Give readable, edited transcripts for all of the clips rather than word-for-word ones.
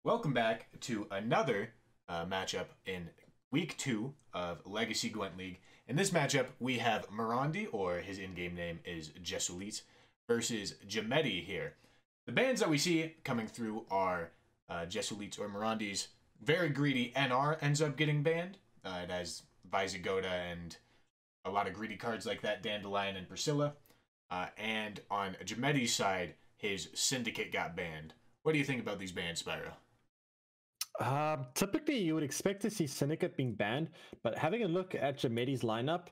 Welcome back to another matchup in Week 2 of Legacy Gwent League. In this matchup, we have Maurandi, or his in-game name is Jesulit, versus Jamedi here. The bans that we see coming through are Jesulit's or Maurandi's very greedy NR ends up getting banned. It has Visigoda and a lot of greedy cards like that, Dandelion and Priscilla. And on Jamedi's side, his Syndicate got banned. What do you think about these bans, Spyro? Typically, you would expect to see Syndicate being banned, but having a look at Jamedi's lineup,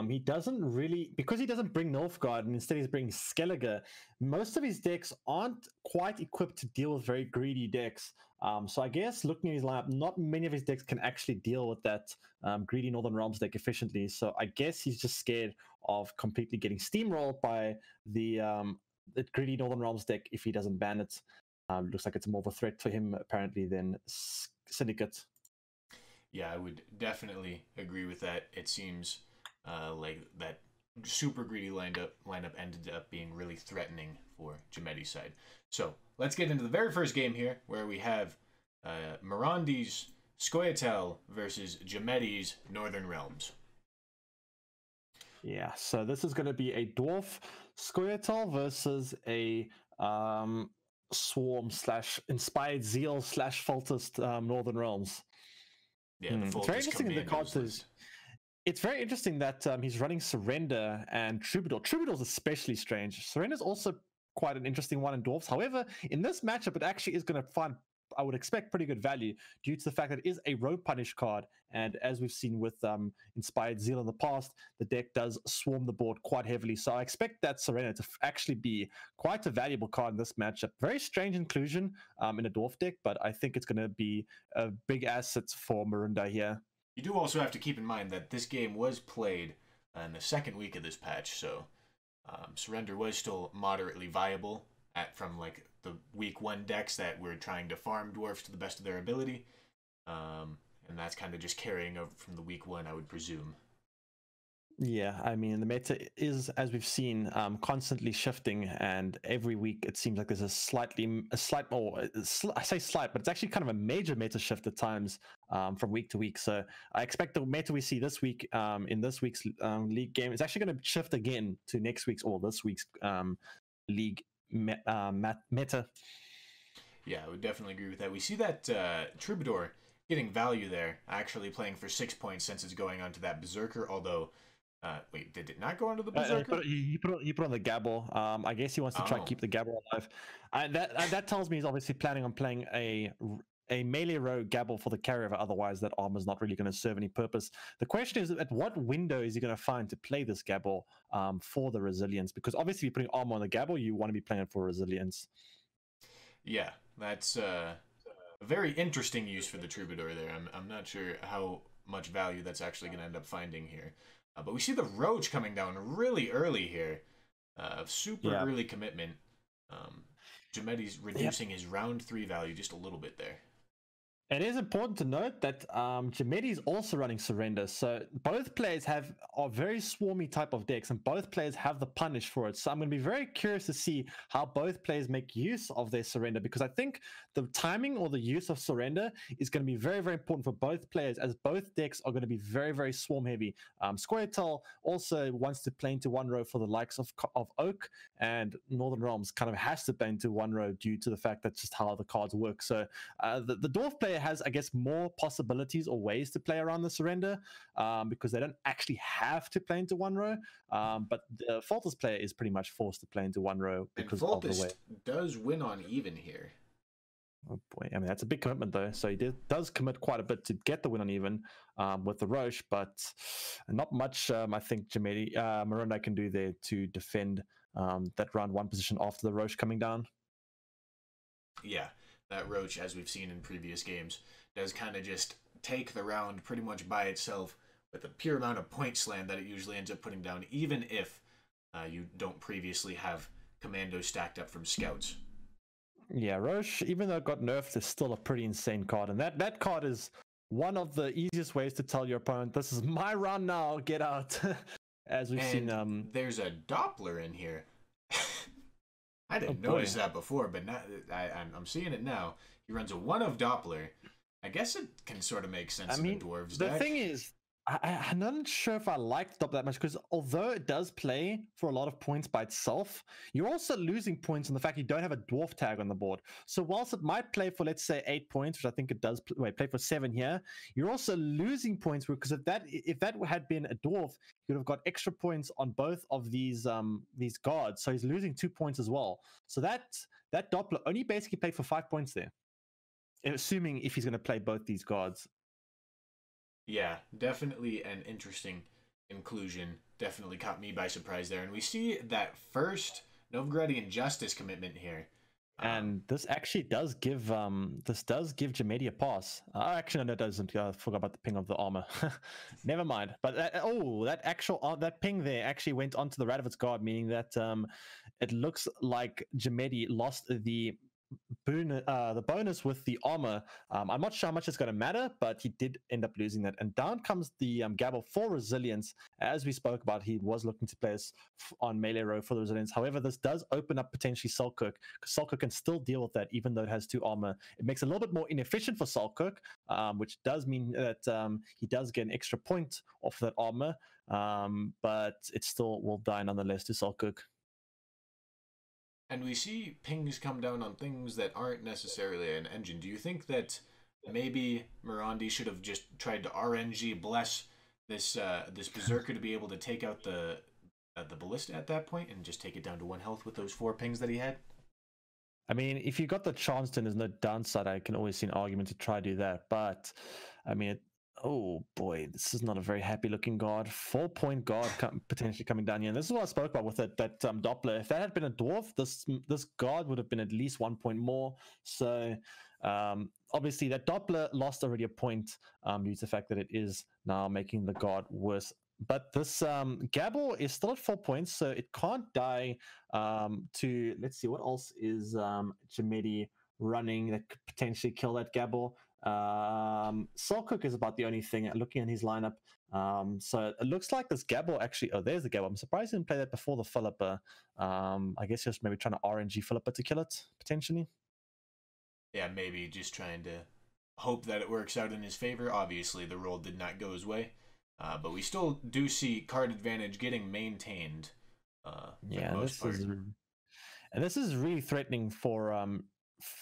he doesn't really, because he doesn't bring Nilfgaard and instead he's bringing Skellige, most of his decks aren't quite equipped to deal with very greedy decks. So I guess looking at his lineup, not many of his decks can actually deal with that greedy Northern Realms deck efficiently. So I guess he's just scared of completely getting steamrolled by the greedy Northern Realms deck if he doesn't ban it. Looks like it's more of a threat to him apparently than Syndicate. Yeah, I would definitely agree with that. It seems like that super greedy lineup ended up being really threatening for Jamedi's side. So let's get into the very first game here, where we have Maurandi's Scoia'tael versus Jamedi's Northern Realms. Yeah, so this is going to be a Dwarf Scoia'tael versus a Swarm / Inspired Zeal / Foltest Northern Realms. Yeah, the it's very interesting in the cards. It's very interesting that he's running Surrender and Troubadour. Troubadour's especially strange. Surrender's also quite an interesting one in Dwarfs. However, in this matchup, it actually is going to find, I would expect, pretty good value due to the fact that it is a Road Punish card. And as we've seen with Inspired Zeal in the past, the deck does swarm the board quite heavily. So I expect that Surrender to actually be quite a valuable card in this matchup. Very strange inclusion in a Dwarf deck, but I think it's going to be a big asset for Maurandi here. You do also have to keep in mind that this game was played in the second week of this patch, so Surrender was still moderately viable from like the week 1 decks that were trying to farm dwarfs to the best of their ability, and that's kind of just carrying over from the week 1, I would presume. Yeah, I mean, the meta is, as we've seen, constantly shifting, and every week it seems like there's I say slight, but it's actually kind of a major meta shift at times from week to week. So I expect the meta we see this week in this week's league game is actually going to shift again to next week's or this week's league meta. Yeah, I would definitely agree with that. We see that Troubadour getting value there, actually playing for 6 points since it's going on to that Berserker, although... wait, did it not go onto the Berserker? He put on the Gabble. I guess he wants to try to keep the Gabble alive. That tells me he's obviously planning on playing a melee row Gabble for the carryover. Otherwise, that armor is not really going to serve any purpose. The question is, at what window is he going to find to play this Gabble for the resilience? Because obviously, if you're putting armor on the Gabble, you want to be playing it for resilience. Yeah, that's a very interesting use for the Troubadour there. I'm not sure how much value that's actually going to end up finding here. But we see the Roach coming down really early here. Super early commitment. Jamedi's reducing his round 3 value just a little bit there. It is important to note that Jamedi is also running Surrender, so both players are very swarmy type of decks, and both players have the punish for it. So I'm going to be very curious to see how both players make use of their Surrender, because I think the timing or the use of Surrender is going to be very, very important for both players, as both decks are going to be very, very swarm heavy. Scoia'tael also wants to play into one row for the likes of Oak, and Northern Realms kind of has to play into one row due to the fact that's just how the cards work. So the Dwarf player has, I guess, more possibilities or ways to play around the Surrender because they don't actually have to play into one row. But the Foltest player is pretty much forced to play into one row because of the way. Does win on even here. Oh boy, I mean, that's a big commitment though. So he does commit quite a bit to get the win on even with the Roche, but not much I think Maurandi can do there to defend that round 1 position after the Roche coming down. Yeah. That Roach, as we've seen in previous games, does kind of just take the round pretty much by itself with the pure amount of point slam that it usually ends up putting down, even if you don't previously have commandos stacked up from scouts. Yeah, Roche, even though it got nerfed, is still a pretty insane card. And that card is one of the easiest ways to tell your opponent, this is my round now, get out. As we've seen... there's a Doppler in here. I didn't notice that before, but now I'm seeing it now. He runs a 1 of Doppler. I guess it can sort of make sense in the Dwarves the deck. thing is, I'm not sure if I like Doppler that much, because although it does play for a lot of points by itself, you're also losing points on the fact you don't have a dwarf tag on the board. So whilst it might play for, let's say, 8 points, which I think it does play for 7 here, you're also losing points, because if that had been a dwarf, you'd have got extra points on both of these guards. So he's losing 2 points as well. So that Doppler only basically played for 5 points there, assuming if he's going to play both these guards. Yeah, definitely an interesting inclusion. Definitely caught me by surprise there. And we see that first Novgorodian Justice commitment here. And this actually does give Jamedi a pass. Actually, no, it doesn't. I forgot about the ping of the armor. Never mind. But that ping there actually went onto the Radovitz guard, meaning that it looks like Jamedi lost the bonus with the armor. I'm not sure how much it's going to matter, but he did end up losing that. And down comes the Gabble for resilience. As we spoke about, he was looking to play us on melee row for the resilience. However, this does open up potentially Selkirk, because Selkirk can still deal with that even though it has 2 armor. It makes it a little bit more inefficient for Selkirk, which does mean that he does get an extra point off that armor, but it still will die nonetheless to Selkirk. And we see pings come down on things that aren't necessarily an engine. Do you think that maybe Maurandi should have just tried to RNG bless this Berserker to be able to take out the Ballista at that point and just take it down to 1 health with those 4 pings that he had? I mean, if you got the chance, then there's no downside. I can always see an argument to try to do that. But, I mean, oh boy, this is not a very happy looking guard. 4-point guard potentially coming down here. And this is what I spoke about with it, that Doppler. If that had been a dwarf, this guard would have been at least 1 point more. So obviously that Doppler lost already a point due to the fact that it is now making the guard worse. But this Gabble is still at 4 points, so it can't die to, let's see, what else is Jamedi running that could potentially kill that Gabble. Selkirk is about the only thing looking at his lineup. So it looks like this Gabble actually, oh, there's the Gabble. I'm surprised he didn't play that before the Philippa. I guess just maybe trying to RNG Philippa to kill it, potentially. Yeah, maybe just trying to hope that it works out in his favor. Obviously, the roll did not go his way. But we still do see card advantage getting maintained. Yeah, this is really threatening for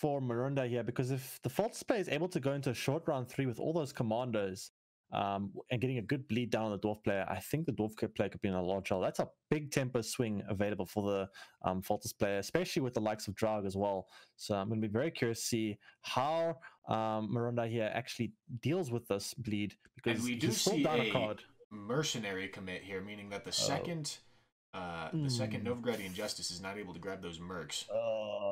Maurandi here, because if the False Play is able to go into a short round 3 with all those commandos and getting a good bleed down on the Dwarf player, I think the Dwarf player could be in a large hole. That's a big tempo swing available for the False player, especially with the likes of Draug as well. So I'm going to be very curious to see how Maurandi here actually deals with this bleed, because we do see a card. Mercenary commit here, meaning that the second Novgorodian Justice is not able to grab those mercs.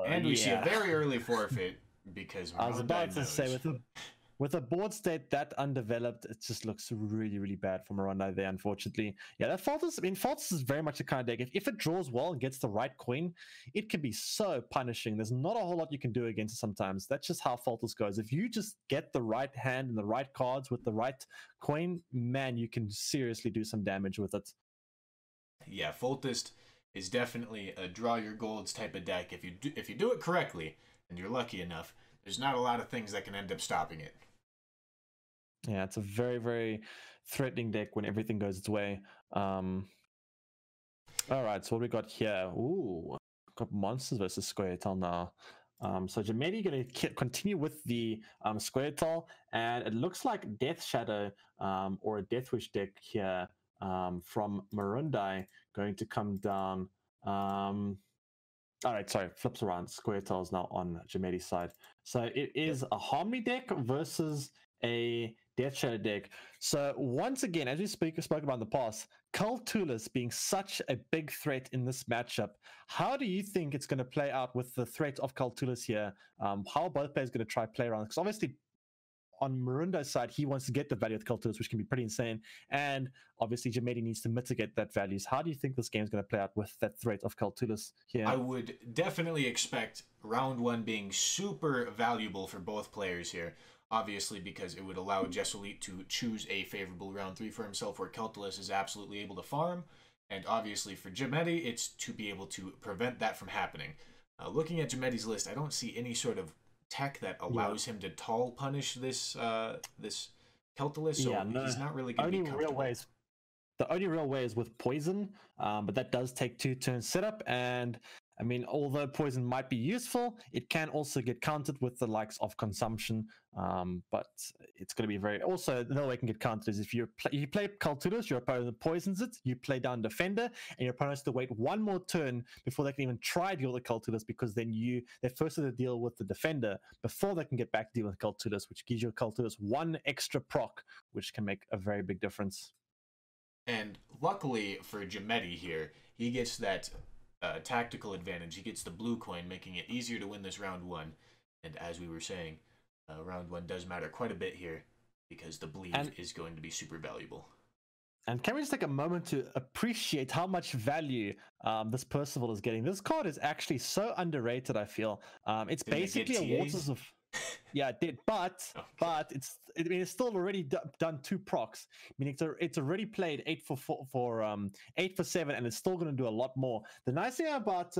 And we see a very early forfeit because I was about to say, with a board state that undeveloped, it just looks really, really bad for Maurandi there, unfortunately. Yeah, that Faltus is very much the kind of deck. If it draws well and gets the right coin, it can be so punishing. There's not a whole lot you can do against it sometimes. That's just how Faltus goes. If you just get the right hand and the right cards with the right coin, man, you can seriously do some damage with it. Yeah, Foltist is definitely a draw your golds type of deck. If you do it correctly and you're lucky enough, there's not a lot of things that can end up stopping it. Yeah, it's a very, very threatening deck when everything goes its way. All right, so what we got here? Ooh, got monsters versus Squirtle now. So Jamedi going to continue with the Squirtle, and it looks like Death Shadow or a Death Wish deck here from Maurandi going to come down. All right, sorry, flips around. Squirtle is now on Jamedi's side. So it is a Harmony deck versus a Death Shadow deck. So once again, as we spoke about in the past, Kaltulis being such a big threat in this matchup, how do you think it's going to play out with the threat of Kaltulis here? How are both players going to try play around? Because obviously on Marunda's side, he wants to get the value of Kaltulis, which can be pretty insane. And obviously Jamedi needs to mitigate that value. So how do you think this game is going to play out with that threat of Kaltulis here? I would definitely expect round 1 being super valuable for both players here. Obviously, because it would allow Jesulit to choose a favorable round 3 for himself, where Kaltulis is absolutely able to farm. And obviously for Jamedi, it's to be able to prevent that from happening. Looking at Jamedi's list, I don't see any sort of tech that allows him to tall punish this this Keltalus, so Yeah, no. he's not really going to be comfortable. The only real way is with poison, but that does take 2 turns setup. And I mean, although poison might be useful, it can also get countered with the likes of consumption. But it's going to be very. Also, the way it can get countered is if you play Kaltulus, your opponent poisons it, you play down Defender, and your opponent has to wait 1 more turn before they can even try to deal with Kaltulus, because then they're first to deal with the Defender before they can get back to deal with Kaltulus, which gives your Kaltulus 1 extra proc, which can make a very big difference. And luckily for Jamedi here, he gets that tactical advantage. He gets the blue coin, making it easier to win this round 1. And as we were saying, round 1 does matter quite a bit here, because the bleed is going to be super valuable. And can we just take a moment to appreciate how much value this Percival is getting? This card is actually so underrated, I feel. It's basically a Waters of... Yeah, it did, but it's still already done 2 procs. I mean, it's already played 8 for 7, and it's still going to do a lot more. The nice thing about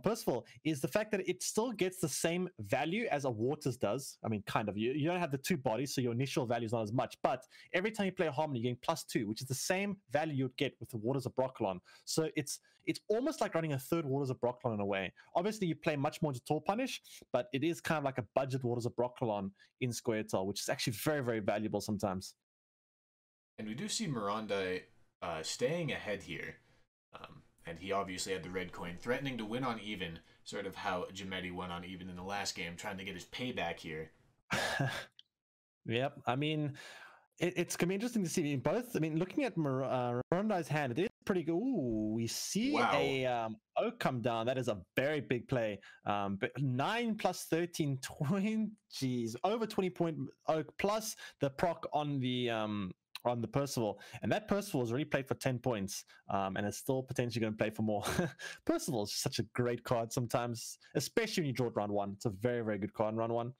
Percival is the fact that it still gets the same value as a Waters does. I mean, kind of. You don't have the 2 bodies, so your initial value is not as much. But every time you play a Harmony, you're getting +2, which is the same value you'd get with the Waters of Broccolon. So it's almost like running a 3rd Waters of Broccolon in a way. Obviously, you play much more to Tall Punish, but it is kind of like a budget Waters of Broccolon in Squirtle, which is actually very, very valuable sometimes. And we do see Maurandi staying ahead here. And he obviously had the red coin, threatening to win on even, sort of how Jamedi won on even in the last game, trying to get his payback here. Yep, I mean, it's going to be interesting to see both. I mean, looking at Maurandi's hand, it is pretty good. Ooh, we see a Oak come down. That is a very big play. But 9 plus 13, 20, geez, over 20-point Oak plus the proc on the Percival, and that Percival has already played for 10 points, and is still potentially going to play for more. Percival is such a great card sometimes, especially when you draw it round 1. It's a very, very good card in round 1.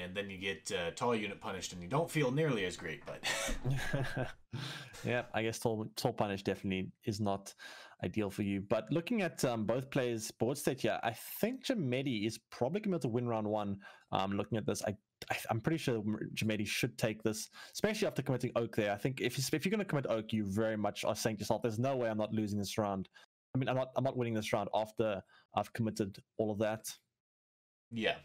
And then you get tall unit punished, and you don't feel nearly as great. But yeah, I guess tall punish definitely is not ideal for you. But looking at both players' board state here, I think Jamedi is probably going to be able to win round 1. Looking at this, I'm pretty sure Jamedi should take this, especially after committing Oak there. I think if you're going to commit Oak, you very much are saying to yourself, "There's no way I'm not losing this round. I mean, I'm not winning this round after I've committed all of that." Yeah,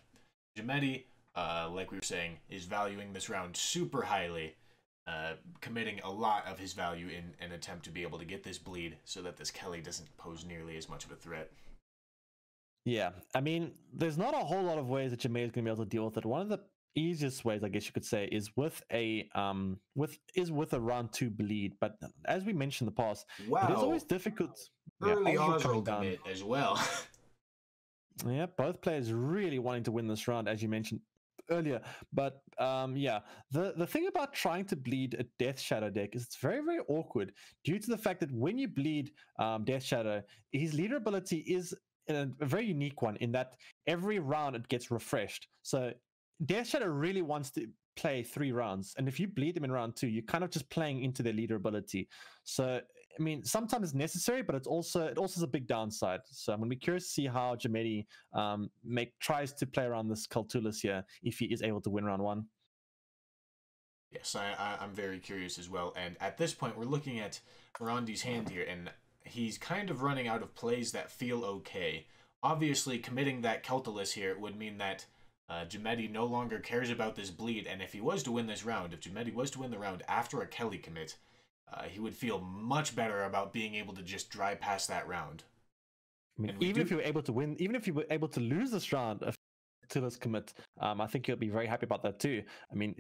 Jamedi, like we were saying, is valuing this round super highly, committing a lot of his value in an attempt to be able to get this bleed so that this Kelly doesn't pose nearly as much of a threat. Yeah, I mean, there's not a whole lot of ways that Jamedi is going to be able to deal with it. One of the easiest ways, I guess you could say, is with a round 2 bleed. But as we mentioned in the past, it is always difficult. Early Oswald commit as well. Yeah, both players really wanting to win this round, as you mentioned earlier. But yeah, the thing about trying to bleed a Death Shadow deck is it's very, very awkward due to the fact that when you bleed Death Shadow, his leader ability is a very unique one in that every round it gets refreshed. So Death Shadow really wants to play 3 rounds, and if you bleed them in round 2, you're kind of just playing into their leader ability. So I mean, sometimes it's necessary, but it also is a big downside. So I'm going to be curious to see how Jamedi tries to play around this Kaltulus here if he is able to win round 1. Yes, I'm very curious as well. And at this point, we're looking at Maurandi's hand here, and he's kind of running out of plays that feel okay. Obviously, committing that Kaltulus here would mean that Jamedi no longer cares about this bleed, and if he was to win this round, if Jamedi was to win the round after a Kelly commit, he would feel much better about being able to just drive past that round. I mean, even if you were able to win, even if you were able to lose this round of Kaltulus commit, I think you'll be very happy about that too. I mean,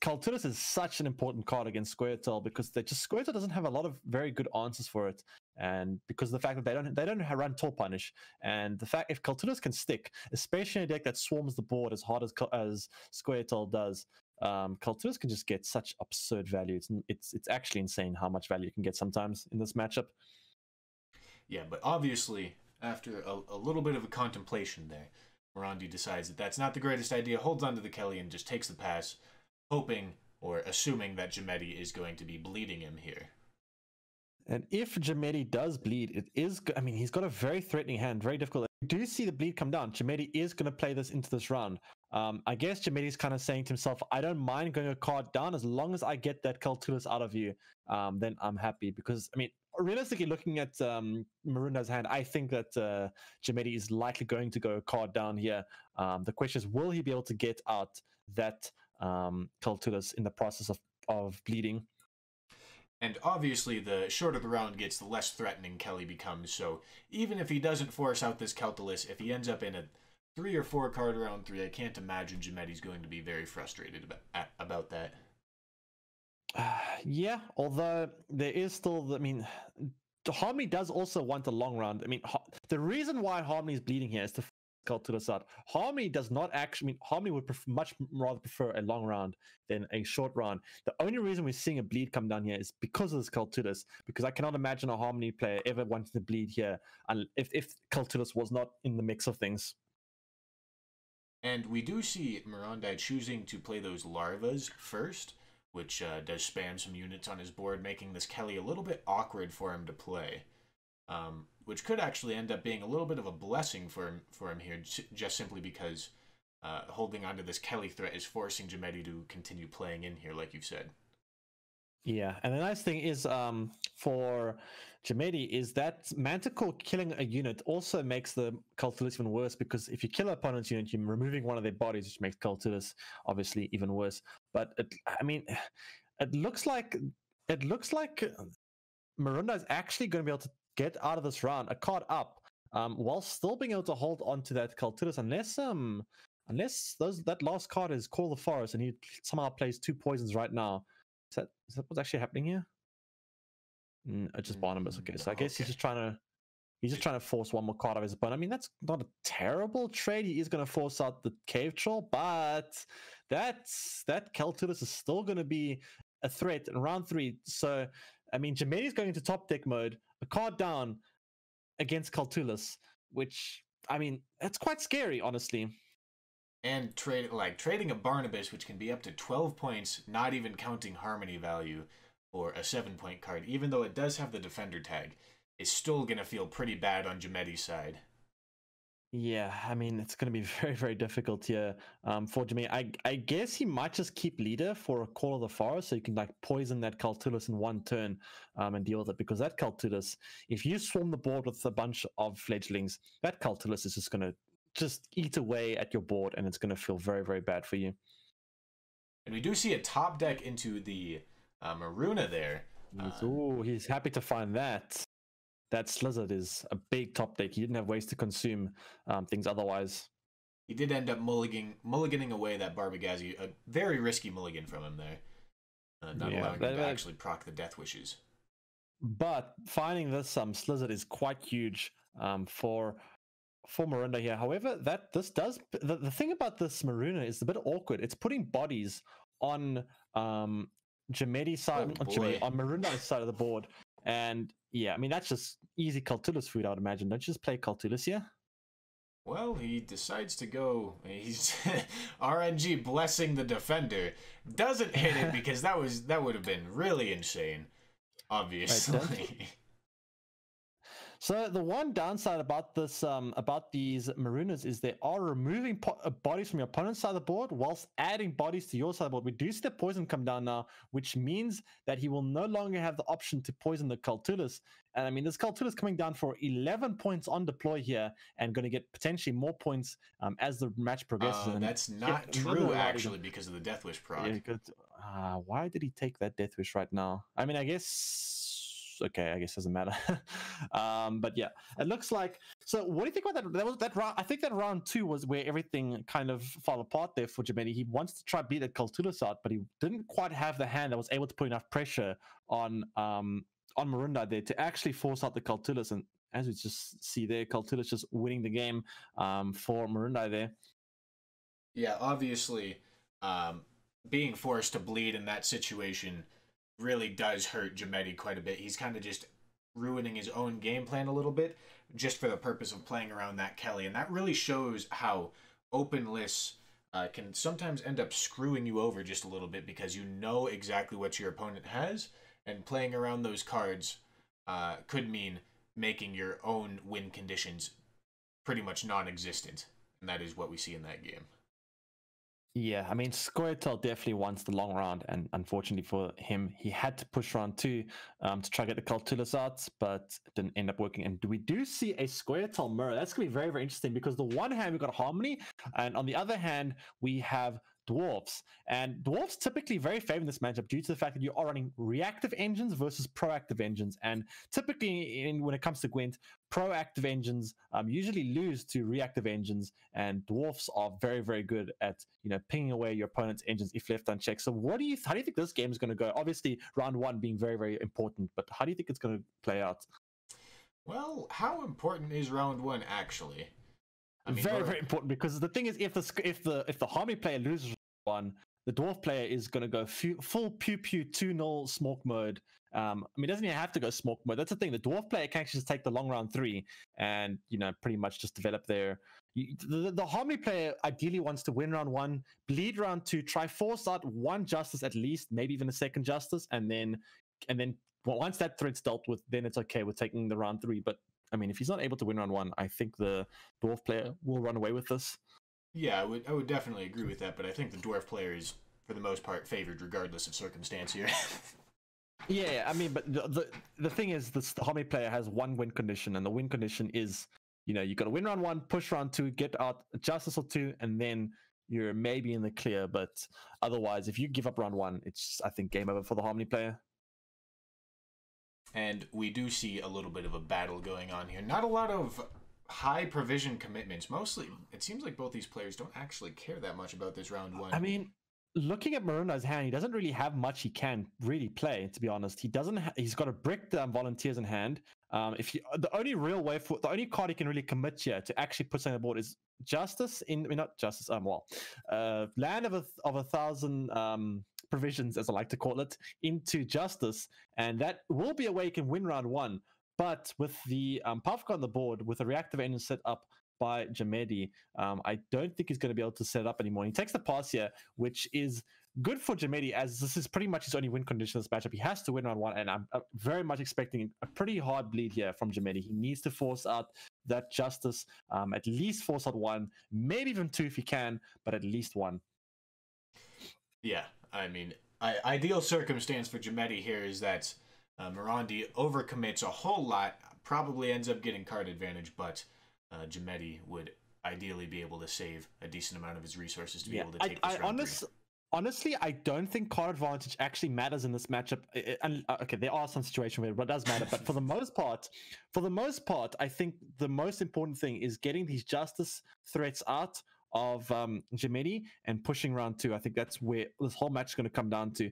Kaltulus is such an important card against Squirtle because Squirtle doesn't have a lot of very good answers for it, and because of the fact that they don't run Tall Punish, and the fact if Kaltulus can stick, especially in a deck that swarms the board as hard as Squirtle does, Kaltulus can just get such absurd value. It's actually insane how much value you can get sometimes in this matchup. Yeah, but obviously after a little bit of a contemplation there, Maurandi decides that that's not the greatest idea, holds onto the Kelly and just takes the pass, hoping or assuming that Jamedi is going to be bleeding him here. And if Jamedi does bleed, it is, I mean, he's got a very threatening hand, very difficult. do see the bleed come down. Jamedi is going to play this into this round. I guess Jamedi's kind of saying to himself, I don't mind going a card down as long as I get that Kaltulis out of you. Then I'm happy because, I mean, realistically looking at Marunda's hand, I think that Jamedi is likely going to go a card down here. The question is, will he be able to get out that Kaltulis in the process of bleeding? And obviously, the shorter the round gets, the less threatening Kelly becomes. So even if he doesn't force out this Kaltulis, if he ends up in a 3 or 4 card round 3, I can't imagine Jamedi's going to be very frustrated about that. Yeah, although there is still, I mean, Harmony does also want a long round. I mean, the reason why Harmony is bleeding here is to Kaltulis out. Harmony does not actually, I mean, Harmony would much rather prefer a long round than a short round. The only reason we're seeing a bleed come down here is because of this Kaltulis, because I cannot imagine a Harmony player ever wanting to bleed here if Kaltulis was not in the mix of things. And we do see Maurandi choosing to play those larvas first, which does spam some units on his board, making this Kelly a little bit awkward for him to play. Which could actually end up being a little bit of a blessing for him here, just simply because holding on to this Kelly threat is forcing Jamedi to continue playing in here, like you've said. Yeah, and the nice thing is for Jamedi is that Manticore killing a unit also makes the Kaltulis even worse, because if you kill an opponent's unit, you're removing one of their bodies, which makes Kaltulis obviously even worse. But it looks like Marunda is actually going to be able to get out of this round a card up, while still being able to hold on to that Kaltulis, unless that last card is Call the Forest and he somehow plays 2 poisons right now. Is that what's actually happening here? Just Barnabas. Okay, so I guess he's just trying to force one more card of his opponent. I mean, that's not a terrible trade. He is going to force out the Cave Troll, but that Kaltulis is still going to be a threat in round 3. So, I mean, Jamedi is going into top deck mode, a card down against Kaltulis, which, I mean, that's quite scary, honestly. And trading a Barnabas, which can be up to 12 points, not even counting Harmony value, for a 7-point card, even though it does have the Defender tag, is still going to feel pretty bad on Jamedi's side. Yeah, I mean, it's going to be very, very difficult here for Jamedi. I guess he might just keep leader for a Call of the Forest, so you can like poison that Kaltulis in 1 turn and deal with it. Because that Kaltulis, if you swarm the board with a bunch of fledglings, that Kaltulis is just going to eat away at your board, and it's going to feel very, very bad for you. And we do see a top deck into the Maruna there. He's happy to find that. That Slizzard is a big top deck. He didn't have ways to consume things otherwise. He did end up mulliganing away that Barbagazi, a very risky mulligan from him there. Not allowing him to actually proc the Death Wishes. But finding this Slizzard is quite huge for Marunda here. However, the thing about this Maruna is a bit awkward. It's putting bodies on Jamedi's side, on Marunda's side of the board. And yeah, I mean, that's just easy Kaltulis food, I would imagine. Don't you just play Kaltulis here? Well, he decides to go. He's RNG blessing the Defender. Doesn't hit it because that would have been really insane, obviously. Right, so the one downside about this, about these Marunas, is they are removing bodies from your opponent's side of the board whilst adding bodies to your side of the board. We do see the poison come down now, which means that he will no longer have the option to poison the Kaltulis. And I mean, this Kaltulis coming down for 11 points on deploy here, and going to get potentially more points as the match progresses. That's not true, actually, because of the Death Wish proc. Yeah, why did he take that Death Wish right now? I mean, I guess it doesn't matter. But yeah, it looks like. So what do you think about that? That was that round. I think that round 2 was where everything kind of fell apart there for Jamedi. He wants to try beat that Kaltulis out, but he didn't quite have the hand that was able to put enough pressure on Marunda there to actually force out the Kaltulis. And as we just see there, Kaltulis just winning the game for Marunda there. Yeah, obviously, being forced to bleed in that situation really does hurt Jamedi quite a bit. He's kind of just ruining his own game plan a little bit just for the purpose of playing around that Kelly. And that really shows how open lists can sometimes end up screwing you over just a little bit, because you know exactly what your opponent has, and playing around those cards could mean making your own win conditions pretty much non-existent, and that is what we see in that game. Yeah, I mean, Squirtle definitely wants the long round, and unfortunately for him, he had to push round 2 to try to get the Cultulus out, but it didn't end up working. And we do see a Squirtle mirror. That's going to be very, very interesting because the one hand we've got Harmony, and on the other hand, we have Dwarfs. And Dwarfs typically very favor this matchup due to the fact that you are running reactive engines versus proactive engines. And typically, when it comes to Gwent, proactive engines usually lose to reactive engines, and Dwarfs are very, very good at pinging away your opponent's engines if left unchecked. So how do you think this game is going to go? Obviously, round 1 being very, very important, but how do you think it's going to play out? Well, how important is round 1 actually? I mean, very, very important, because the thing is, if the Harmony player loses one, the Dwarf player is going to go full pew pew 2-0 smoke mode. I mean, doesn't even have to go smoke mode. That's the thing. The Dwarf player can actually just take the long round 3 and pretty much just develop their. The Harmony player ideally wants to win round 1, bleed round 2, try force out 1 justice at least, maybe even a second justice, and then once that threat's dealt with, then it's okay with taking the round 3. But I mean, if he's not able to win round 1, I think the Dwarf player will run away with this. Yeah, I would definitely agree with that, but I think the Dwarf player is, for the most part, favored regardless of circumstance here. Yeah, I mean, but the thing is, the Harmony player has 1 win condition, and the win condition is, you got to win round 1, push round 2, get out a justice or 2, and then you're maybe in the clear. But otherwise, if you give up round 1, it's, I think, game over for the Harmony player. And we do see a little bit of a battle going on here. Not a lot of high provision commitments. Mostly, it seems like both these players don't actually care that much about this round 1. I mean, looking at Maroonda's hand, he doesn't really have much he can really play, to be honest. He doesn't. He's got a brick volunteers in hand. The only card he can really commit here to actually put something on the board is Justice not Justice. Land of 1,000 provisions, as I like to call it, into Justice, and that will be a way you can win round 1. But with the Puff on the board, with a reactive engine set up by Jamedi, I don't think he's going to be able to set it up anymore. He takes the pass here, which is good for Jamedi, as this is pretty much his only win condition in this matchup. He has to win round 1, and I'm very much expecting a pretty hard bleed here from Jamedi. He needs to force out that Justice, at least force out 1, maybe even 2 if he can, but at least 1. Yeah, I mean, ideal circumstance for Jamedi here is that Maurandi overcommits a whole lot, probably ends up getting card advantage, but Jamedi would ideally be able to save a decent amount of his resources to be able to take this round 3. Honestly, I don't think card advantage actually matters in this matchup. Okay, there are some situations where it does matter, but for the most part, I think the most important thing is getting these justice threats out of Jamedi and pushing round 2. I think that's where this whole match is going to come down to.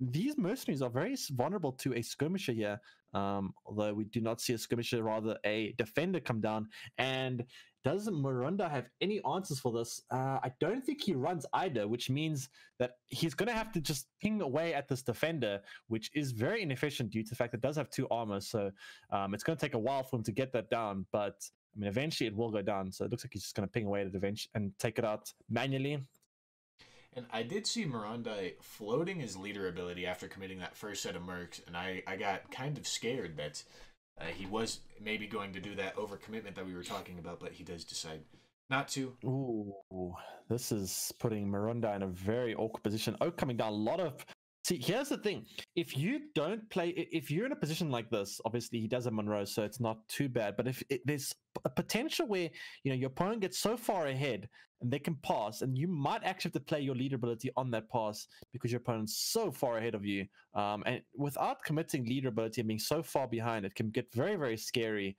These mercenaries are very vulnerable to a skirmisher here, although we do not see a skirmisher, rather a defender come down. And doesn't Maurandi have any answers for this? I don't think he runs either, which means that he's going to have to just ping away at this defender, which is very inefficient due to the fact that it does have 2 armor. So it's going to take a while for him to get that down, but I mean, eventually it will go down. So it looks like he's just going to ping away at it and take it out manually. And I did see Maurandi floating his leader ability after committing that first set of mercs, and I got kind of scared that he was maybe going to do that overcommitment that we were talking about, but he does decide not to. Ooh, this is putting Maurandi in a very awkward position. Oak coming down, a lot of... See, here's the thing. If you're in a position like this, obviously he does have Monroe, so it's not too bad. But if there's a potential where your opponent gets so far ahead and they can pass, and you might actually have to play your leader ability on that pass because your opponent's so far ahead of you. And without committing leader ability and being so far behind, it can get very, very scary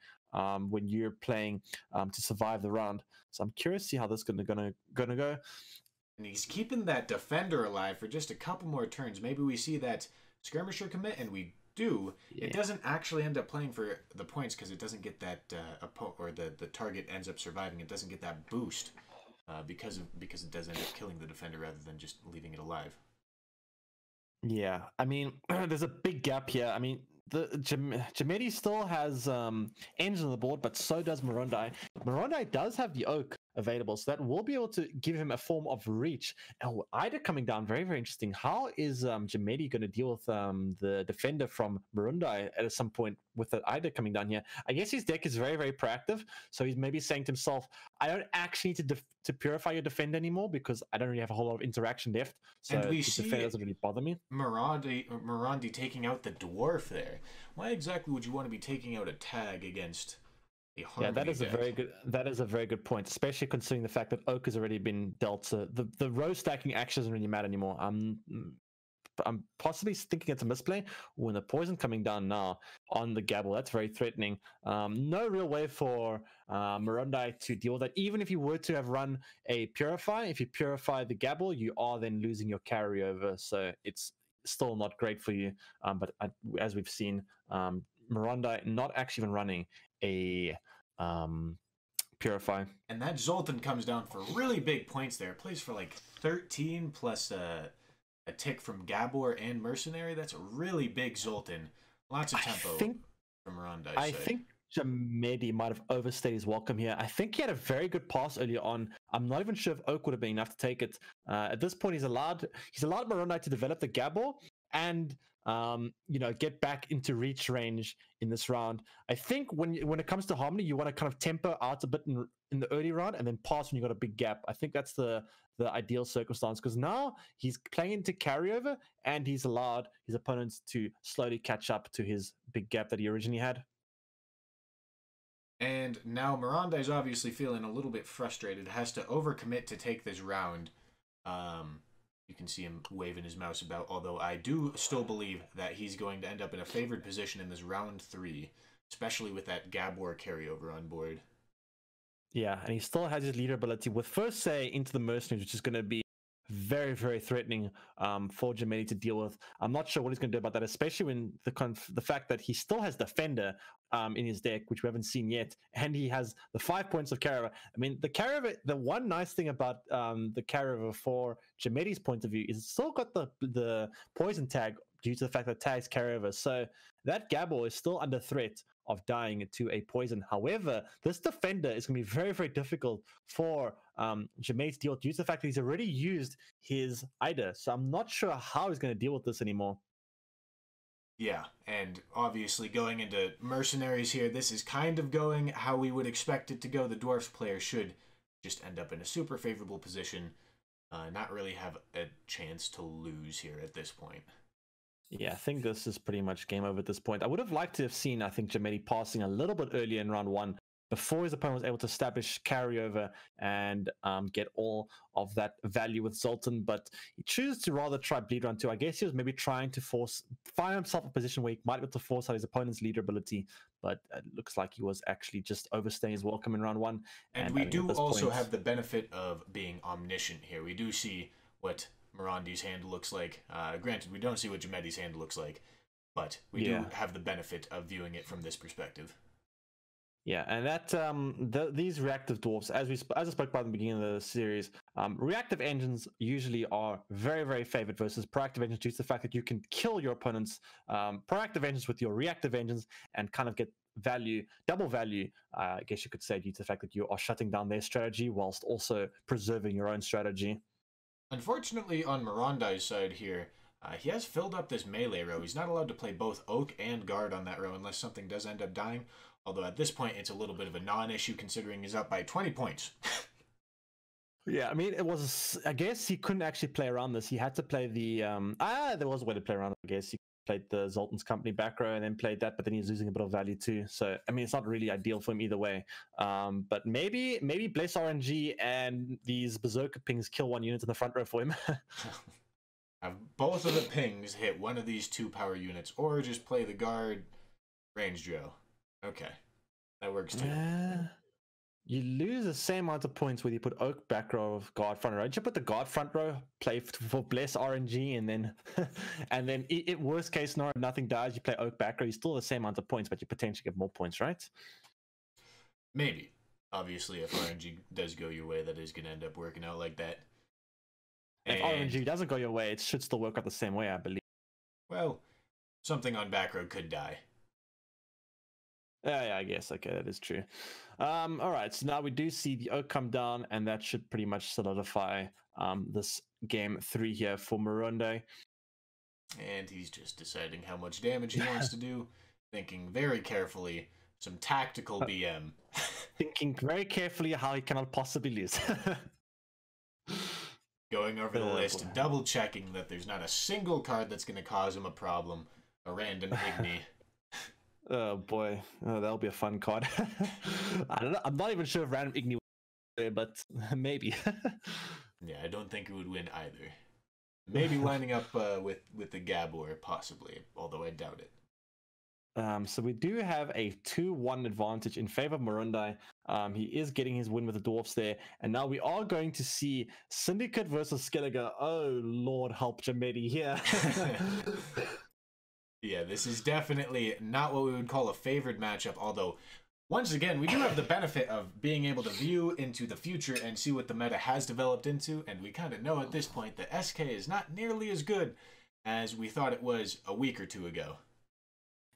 when you're playing to survive the round. So I'm curious to see how this is gonna go. And he's keeping that defender alive for just a couple more turns. Maybe we see that skirmisher commit, and we do. Yeah. It doesn't actually end up playing for the points because it doesn't get that the target ends up surviving. It doesn't get that boost because it does end up killing the defender rather than just leaving it alive. Yeah, I mean, there's a big gap here. I mean, the Jamedi still has engines on the board, but so does Maurandi. Maurandi does have the Oak, available. So that will be able to give him a form of reach. And Ida coming down, very, very interesting. How is Jamedi going to deal with the defender from Maurandi at some point with the Ida coming down here? I guess his deck is very, very proactive. So he's maybe saying to himself, I don't actually need to purify your defender anymore because I don't really have a whole lot of interaction left. So and we the see defender doesn't really bother me. Maurandi taking out the dwarf there. Why exactly would you want to be taking out a tag against a Harmony Yeah, that is deck? a very good point, especially considering the fact that Oak has already been dealt. So the row stacking actually doesn't really matter anymore. I'm possibly thinking it's a misplay. When the poison coming down now on the Gabble, that's very threatening. No real way for Maurandi to deal with that. Even if you were to have run a Purify, if you purify the Gabble, you are then losing your carryover. So it's still not great for you. But as we've seen, Maurandi not actually even running a Purify. And that Zoltan comes down for really big points there. Plays for like 13 plus a tick from Gabor and Mercenary. That's a really big Zoltan. Lots of tempo from Maurandi. I think Jamedi might have overstayed his welcome here. I think he had a very good pass earlier on. I'm not even sure if Oak would have been enough to take it. At this point, he's allowed Maurandi to develop the Gabor and get back into reach range in this round. I think when it comes to Harmony, you want to kind of temper out a bit in the early round and then pass when you got a big gap. I think that's the ideal circumstance because now he's playing into carryover and he's allowed his opponents to slowly catch up to his big gap that he originally had. And now Maurandi is obviously feeling a little bit frustrated, has to overcommit to take this round. You can see him waving his mouse about, although I do still believe that he's going to end up in a favored position in this round 3, especially with that Gabor carryover on board. Yeah, and he still has his leader ability with first say into the Mercenaries, which is going to be very, very threatening for Jamedi to deal with. I'm not sure what he's going to do about that, especially when the fact that he still has Defender in his deck, which we haven't seen yet, and he has the 5 points of carryover. I mean, the carryover, the one nice thing about the carryover for Jamedi's point of view is it's still got the poison tag due to the fact that it tags carryover. So that Gabor is still under threat of dying to a poison. However, this defender is going to be very, very difficult for Jamedi to deal with due to the fact that he's already used his Ida. So I'm not sure how he's going to deal with this anymore. Yeah, and obviously going into Mercenaries here, this is kind of going how we would expect it to go. The Dwarfs player should just end up in a super favorable position, not really have a chance to lose here at this point. Yeah, I think this is pretty much game over at this point. I would have liked to have seen, I think, Jamedi passing a little bit earlier in round 1 before his opponent was able to establish carryover and get all of that value with Zoltan, but he chose to rather try bleed round 2. I guess he was maybe trying to find himself a position where he might be able to force out his opponent's leader ability, but it looks like he was actually just overstaying his welcome in round 1. And we do also have the benefit of being omniscient here. We do see what Maurandi's hand looks like. Granted, we don't see what Jamedi's hand looks like, but we do have the benefit of viewing it from this perspective. Yeah, and that these reactive dwarfs, as I spoke about in the beginning of the series, reactive engines usually are very, very favored versus proactive engines due to the fact that you can kill your opponent's proactive engines with your reactive engines and kind of get value, double value, I guess you could say, due to the fact that you are shutting down their strategy whilst also preserving your own strategy. Unfortunately, on Maurandi's side here, he has filled up this melee row. He's not allowed to play both Oak and Guard on that row unless something does end up dying. Although at this point, it's a little bit of a non-issue considering he's up by 20 points. Yeah, I mean, it was, I guess he couldn't actually play around this. He had to play the, there was a way to play around it, I guess. He played the Zoltan's Company back row and then played that, but then he's losing a bit of value too. So, I mean, it's not really ideal for him either way. But maybe Bless RNG and these Berserker pings kill one unit in the front row for him. Have both of the pings hit one of these 2 power units, or just play the Guard range drill. Okay, that works too. You lose the same amount of points whether you put Oak back row of Guard front row. You should put the Guard front row, play for Bless RNG, and then worst case scenario, nothing dies, you play Oak back row. You still have the same amount of points, but you potentially get more points, right? Maybe. Obviously, if RNG does go your way, that is going to end up working out like that. If RNG doesn't go your way, it should still work out the same way, I believe. Well, something on back row could die. Yeah, I guess. Okay, that is true. All right, so now we do see the oak come down, and that should pretty much solidify this game 3 here for Maurandi. And he's just deciding how much damage he wants to do, thinking very carefully, some tactical BM. Thinking very carefully how he cannot possibly lose. Going over the list, double checking that there's not a single card that's going to cause him a problem. A random Igni. Oh boy, that'll be a fun card. I don't know. I'm not even sure if random Igni would there, but maybe. Yeah, I don't think it would win either. Maybe lining up with the Gabor, possibly, although I doubt it. So we do have a 2-1 advantage in favor of Maurandi. He is getting his win with the dwarfs there, and now we are going to see Syndicate versus Skellige. Oh Lord, help Jamedi here. Yeah, this is definitely not what we would call a favored matchup, although once again, we do have the benefit of being able to view into the future and see what the meta has developed into, and we kind of know at this point that SK is not nearly as good as we thought it was a week or two ago.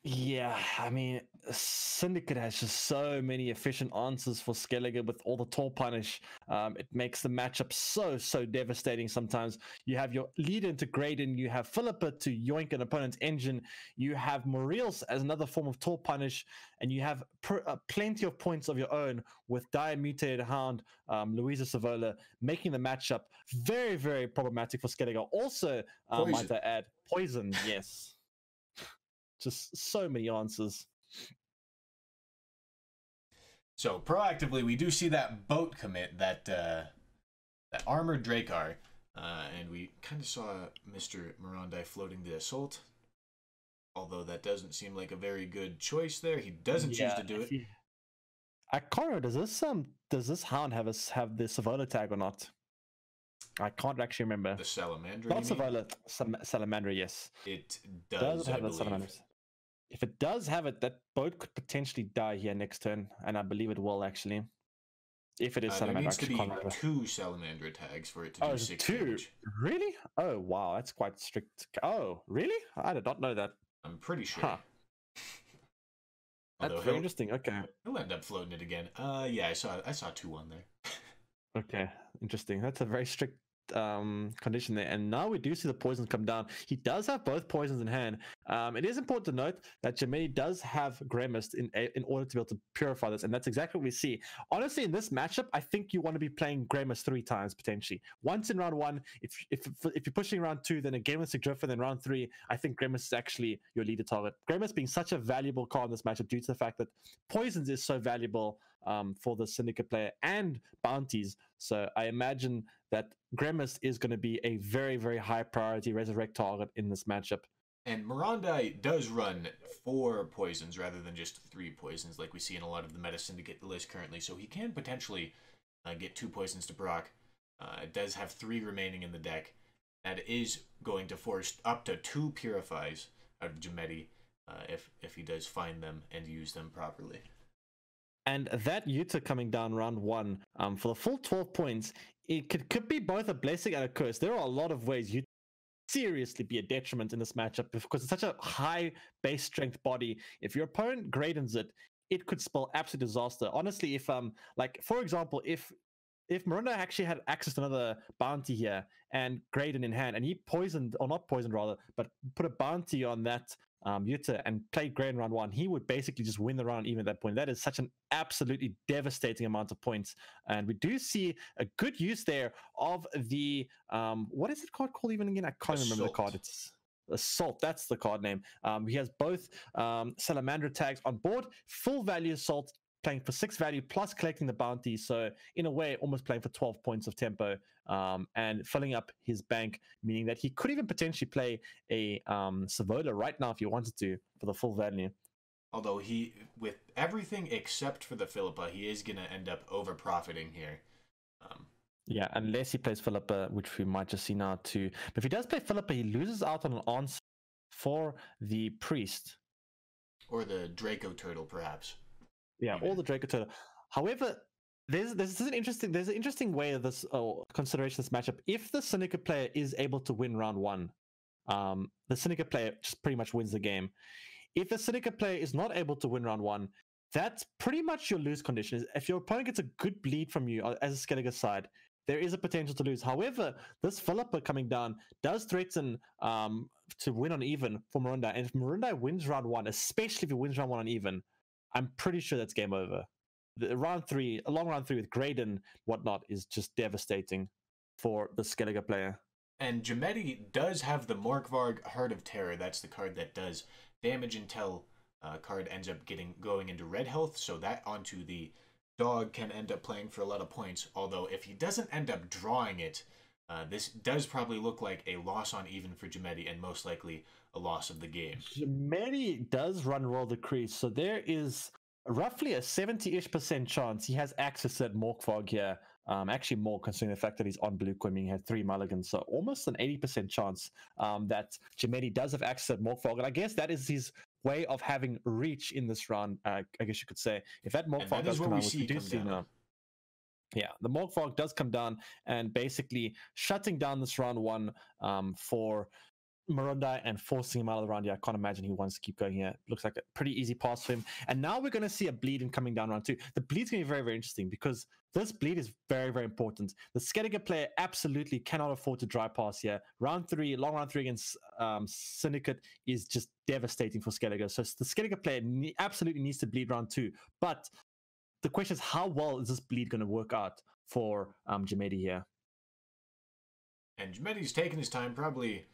Yeah, I mean, Syndicate has just so many efficient answers for Skellige with all the Tor punish. It makes the matchup so devastating sometimes. You have your leader into Graydon, you have Philippa to yoink an opponent's engine, you have Moriels as another form of Tor punish, and you have plenty of points of your own with Dire Mutated Hound, Louisa Savola, making the matchup very problematic for Skellige. Also, might I add, Poison, yes. Just so many answers. So proactively, we do see that boat commit, that armored Dracar, and we kind of saw Mr. Maurandi floating the assault. Although that doesn't seem like a very good choice there. He doesn't choose to do it. I can't remember, does this hound have the Savola tag or not? I can't actually remember. The Salamander. Not Savola, Salamander, yes. It does have the Salamanders. If it does have it, that boat could potentially die here next turn, and I believe it will actually. If it is Salamander, there needs to be 2 Salamander tags for it to do 6 damage. Really? Oh wow, that's quite strict. Oh really? I did not know that. I'm pretty sure. Huh. That's very interesting. Okay. He'll end up floating it again. Yeah, I saw 2 on there. Okay, interesting. That's a very strict condition there, and now we do see the poisons come down. He does have both poisons in hand. It is important to note that Jamedi does have Grey Mist in order to be able to purify this, and that's exactly what we see. Honestly, in this matchup, I think you want to be playing Grey Mist 3 times potentially. Once in round 1, if you're pushing round 2, then a Game Mystic Drift, and then round 3, I think Grey Mist is actually your leader target. Grey Mist being such a valuable card in this matchup due to the fact that poisons is so valuable for the Syndicate player and bounties. So I imagine that Grey Mist is going to be a very high priority resurrect target in this matchup. And Maurandi does run 4 poisons rather than just 3 poisons like we see in a lot of the Meta Syndicate list currently. So he can potentially get 2 poisons to proc. It does have 3 remaining in the deck. That is going to force up to 2 Purifies out of Jamedi if he does find them and use them properly. And that Yuta coming down round 1 for the full 12 points, it could be both a blessing and a curse. There are a lot of ways Yuta seriously be a detriment in this matchup because it's such a high base strength body. If your opponent Graydons it, it could spell absolute disaster. Honestly, if like for example, if Maurandi actually had access to another bounty here and Graydon in hand, and he poisoned, or not poisoned rather, but put a bounty on that Yuta and played Graydon round 1, he would basically just win the round even at that point. That is such an absolutely devastating amount of points. And we do see a good use there of the, what is it card called even again? I can't remember the card. It's Assault, that's the card name. He has both Salamander tags on board, full value Assault, playing for 6 value plus collecting the bounty, so in a way almost playing for 12 points of tempo and filling up his bank, meaning that he could even potentially play a Savola right now if he wanted to for the full value. Although he, with everything except for the Philippa, he is going to end up over profiting here. Yeah, unless he plays Philippa, which we might just see now too. But if he does play Philippa, he loses out on an answer for the Priest. Or the Draco Turtle, perhaps. Yeah, or the Draco Turtle. However, there's an interesting way of this consideration of this matchup. If the Syndicate player is able to win round 1, the Syndicate player just pretty much wins the game. If the Syndicate player is not able to win round 1, that's pretty much your lose condition. If your opponent gets a good bleed from you as a Skellige side, there is a potential to lose. However, this Philippa coming down does threaten to win on even for Maurandi. And if Maurandi wins round 1, especially if he wins round 1 on even, I'm pretty sure that's game over. The round 3, a long round 3 with Graydon, whatnot, is just devastating for the Skellige player. And Jamedi does have the Morkvarg Heart of Terror. That's the card that does damage until card ends up going into red health. So that onto the dog can end up playing for a lot of points. Although if he doesn't end up drawing it, this does probably look like a loss on even for Jamedi and most likely a loss of the game. Jamedi does run Roll the Crease, so there is roughly a 70-ish% chance he has access to that Morkvarg here. Actually more, considering the fact that he's on blue coin, meaning he had 3 mulligans, so almost an 80% chance that Jamedi does have access to Morkvarg, and I guess that is his way of having reach in this round. I guess you could say if that Morkvarg does come down, which we do see now. Yeah, the Morkvarg does come down and basically shutting down this round 1 for Maurandi and forcing him out of the round. Yeah, I can't imagine he wants to keep going here. Looks like a pretty easy pass for him. And now we're going to see a bleed in coming down round 2. The bleed's going to be very, very interesting because this bleed is very, very important. The Skellige player absolutely cannot afford to dry pass here. Round 3, long round 3 against Syndicate is just devastating for Skellige. So the Skellige player absolutely needs to bleed round 2. But the question is, how well is this bleed going to work out for Jamedi here? And Jamedi's taking his time, probably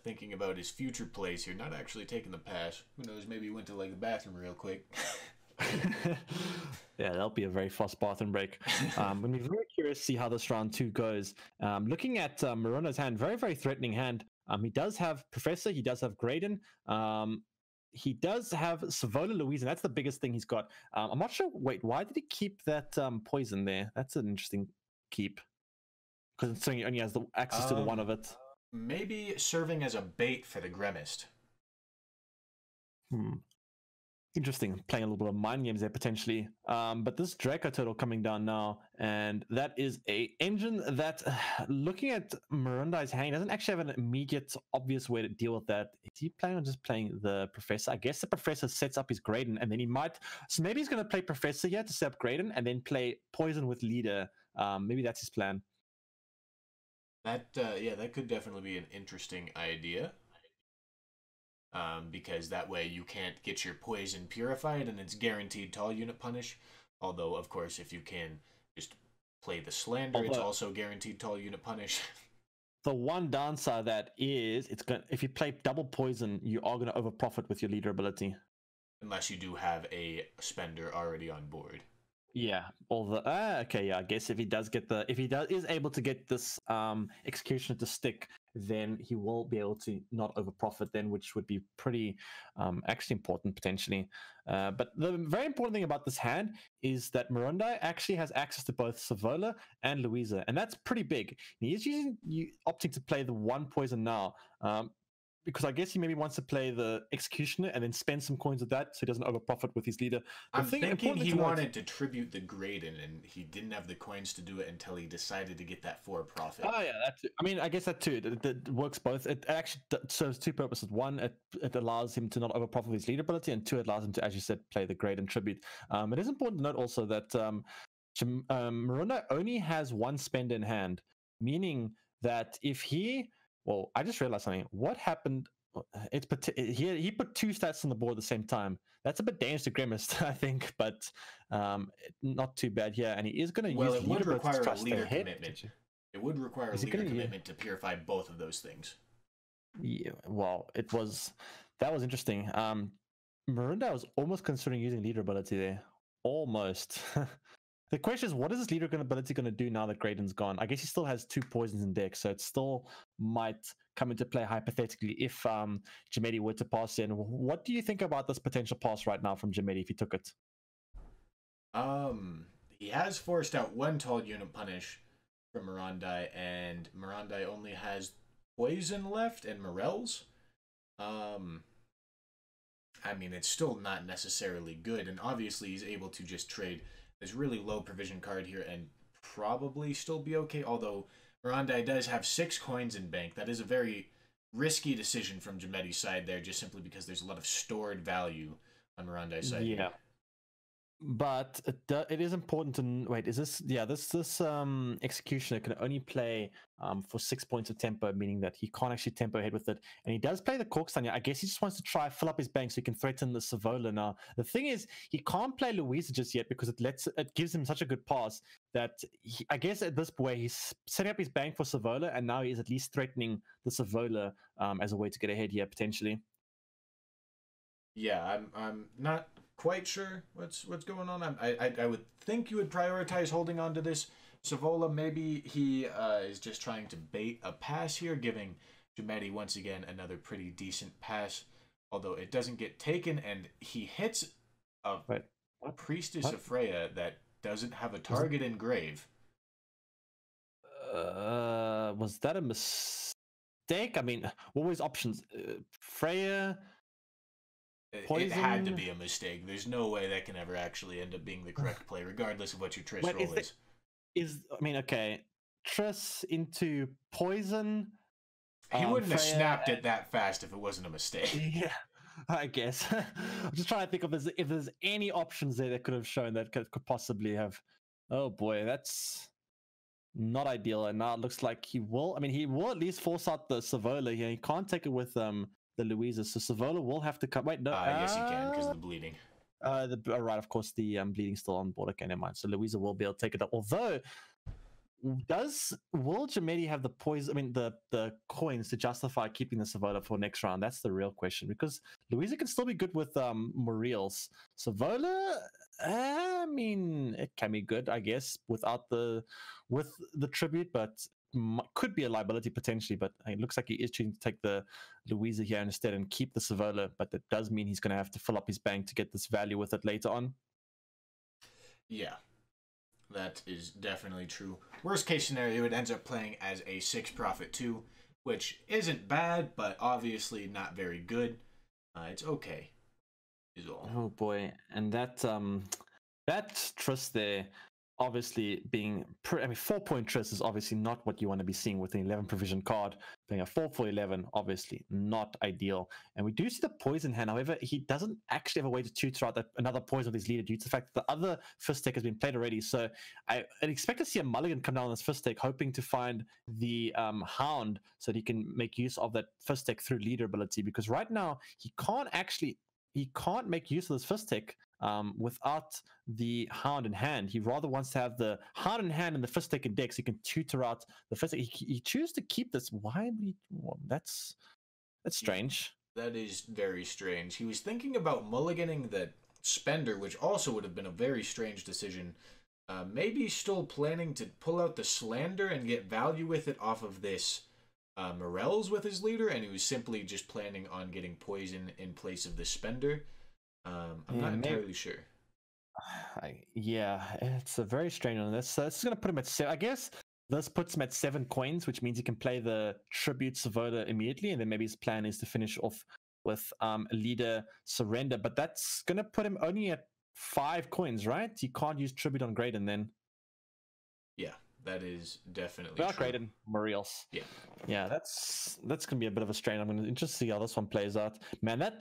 thinking about his future plays here, not actually taking the pass. Who knows, maybe he went to like the bathroom real quick. Yeah, that'll be a very fast bathroom break. I'm going to be very curious to see how this round 2 goes. Looking at Maronda's hand, very, very threatening hand. He does have Professor, he does have Graydon. He does have Savola Louise, and that's the biggest thing he's got. I'm not sure. Wait, why did he keep that poison there? That's an interesting keep. Because he only has the access to the one of it. Maybe serving as a bait for the Gremist. Interesting. Playing a little bit of mind games there potentially. But this Draco Turtle coming down now, and that is a engine that, looking at Marandi's hand, doesn't actually have an immediate, obvious way to deal with that. Is he planning on just playing the Professor? I guess the Professor sets up his Graydon, and then he might. So maybe he's going to play Professor here to set up Graydon, and then play Poison with Leader. Maybe that's his plan. That yeah, that could definitely be an interesting idea. Because that way you can't get your poison purified and it's guaranteed tall unit punish. Although, of course, if you can just play the Slander, it's also guaranteed tall unit punish. The one downside of that is if you play double poison, you are going to overprofit with your leader ability. Unless you do have a spender already on board. Yeah, okay, yeah. I guess if he is able to get this executioner to stick, then he will be able to not overprofit then, which would be pretty actually important potentially. But the very important thing about this hand is that Maurandi actually has access to both Savola and Louisa, and that's pretty big. He is opting to play the one poison now. Because I guess he maybe wants to play the Executioner and then spend some coins with that so he doesn't overprofit with his leader. I'm thinking he wanted to tribute the Graydon and he didn't have the coins to do it until he decided to get that for profit. Oh yeah, I mean, I guess that too. It works both. It actually serves two purposes. One, it allows him to not overprofit with his leader ability, and two, it allows him to, as you said, play the Graydon tribute. It is important to note also that Maurandi only has one spend in hand, meaning that if he... Well, I just realized something. What happened? He put two stats on the board at the same time. That's a bit dangerous to Grimmist, I think, but not too bad here. And he is going to use. Well, it would require a leader commitment. It would require a leader commitment to purify both of those things. Yeah. Well, that was interesting. Maurandi was almost considering using leader ability there. Almost. The question is, what is his leader ability going to do now that Graydon's gone? I guess he still has two poisons in deck, so it still might come into play hypothetically if Jamedi were to pass in. What do you think about this potential pass right now from Jamedi if he took it? He has forced out one tall unit punish from Maurandi, and Maurandi only has poison left and Morels. I mean, it's still not necessarily good, and obviously he's able to just trade this really low provision card here and probably still be okay, although Maurandi does have 6 coins in bank. That is a very risky decision from Jamedi's side there, just simply because there's a lot of stored value on Maurandi's side. Yeah. But it is important to wait. Is this this executioner can only play for 6 points of tempo, meaning that he can't actually tempo ahead with it. And he does play the Corkstania. I guess he just wants to try fill up his bank so he can threaten the Savola. Now the thing is, he can't play Louisa just yet because it gives him such a good pass that I guess at this point he's setting up his bank for Savola, and now he's at least threatening the Savola as a way to get ahead here potentially. Yeah, I'm not quite sure what's going on. I would think you would prioritize holding on to this Savola. Maybe he is just trying to bait a pass here, giving Jamedi once again another pretty decent pass, although it doesn't get taken, and he hits a Priestess of Freya that doesn't have a target engrave. Was that a mistake? I mean, what was options? Freya. Poison? It had to be a mistake. There's no way that can ever actually end up being the correct play, regardless of what your Triss roll is. I mean, okay, Triss into poison. He wouldn't have snapped it that fast if it wasn't a mistake. Yeah, I guess. I'm just trying to think of if there's any options there that could have shown that could possibly have. Oh boy, that's not ideal. And now it looks like he will. I mean, he will at least force out the Savola here. He can't take it with the Louisa, so Savola will have to come. Wait, no. Yes, he can because of the bleeding. Right, of course, the bleeding's still on board. Okay, never mind. So Louisa will be able to take it up. Although, will Jamedi have the poison? I mean, the coins to justify keeping the Savola for next round? That's the real question, because Louisa can still be good with Muriel's. Savola, I mean, it can be good, I guess, with the tribute, but could be a liability potentially. But it looks like he is choosing to take the Louisa here instead and keep the Savola. But that does mean he's going to have to fill up his bank to get this value with it later on. Yeah. That is definitely true. Worst case scenario, it ends up playing as a 6 profit 2, which isn't bad, but obviously not very good. It's okay, is all. Oh boy, and that Triss there, obviously being, 4-point Triss is obviously not what you want to be seeing with an 11 provision card. Playing a 4 for 11, obviously not ideal. And we do see the poison hand. However, he doesn't actually have a way to tutor out another poison with his leader due to the fact that the other fist take has been played already. So I expect to see a mulligan come down on this fist take, hoping to find the hound so that he can make use of that fist take through leader ability. Because right now he can't make use of this fist take without the hound in hand. He rather wants to have the hound in hand and the fist take in deck so he can tutor out the fist take. He chooses to keep this. Why would he? Well, that's strange. That is very strange. He was thinking about mulliganing the spender, which also would have been a very strange decision. Maybe still planning to pull out the slander and get value with it off of this Morels with his leader, and he was simply just planning on getting poison in place of the spender. I'm not entirely sure. Yeah, it's a very strange one. This is going to put him at 7. I guess this puts him at 7 coins, which means he can play the tribute Savola immediately, and then maybe his plan is to finish off with leader surrender. But that's going to put him only at 5 coins, right? You can't use tribute on Graydon then. Yeah, that is definitely true. Graydon, Muriels. Yeah, that's gonna be a bit of a strain. I'm gonna interested to see how this one plays out. Man, that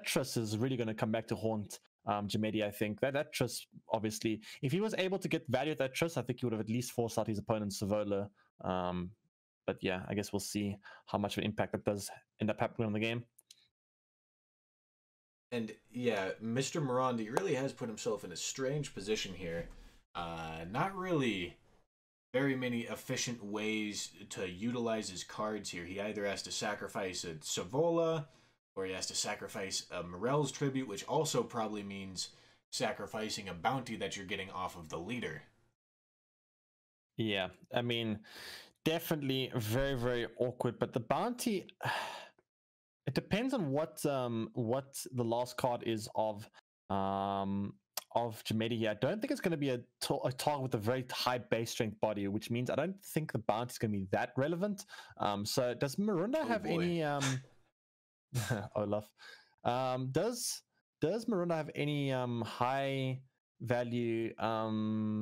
Triss is really gonna come back to haunt Jamedi. I think that Triss, obviously, if he was able to get value at that Triss, I think he would have at least forced out his opponent Savola. But yeah, I guess we'll see how much of an impact that does end up happening on the game. And yeah, Mr. Maurandi really has put himself in a strange position here. Not really very many efficient ways to utilize his cards here. He either has to sacrifice a Savola, or he has to sacrifice a Morel's tribute, which also probably means sacrificing a bounty that you're getting off of the leader. Yeah, I mean, definitely very, very awkward. But the bounty, it depends on what the last card is of Jamedi here. I don't think it's going to be a target with a very high base strength body, which means I don't think the bounty is going to be that relevant. So does Marunda have any Olaf? Does Marunda have any high value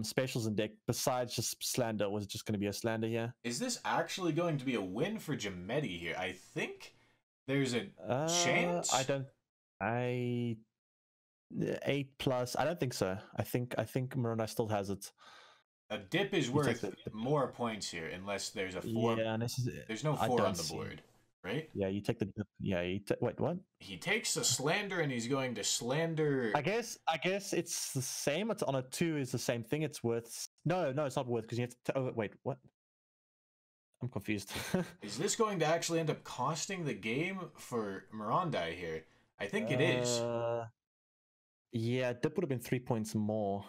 specials in deck besides just slander? Was it just going to be a slander here? Is this actually going to be a win for Jamedi here? I think there's a chance. 8+. I don't think so. I think Maurandi still has it. A dip is worth more points here, unless there's a 4. Yeah, and there's no 4 on the board, right? Yeah, you take the dip. Yeah, wait, what? He takes a slander, and he's going to slander. I guess it's the same. It's on a 2 is the same thing. It's worth. No, it's not worth because you have to. Oh, wait, what? I'm confused. Is this going to actually end up costing the game for Maurandi here? I think it is. Yeah, dip would have been 3 points more.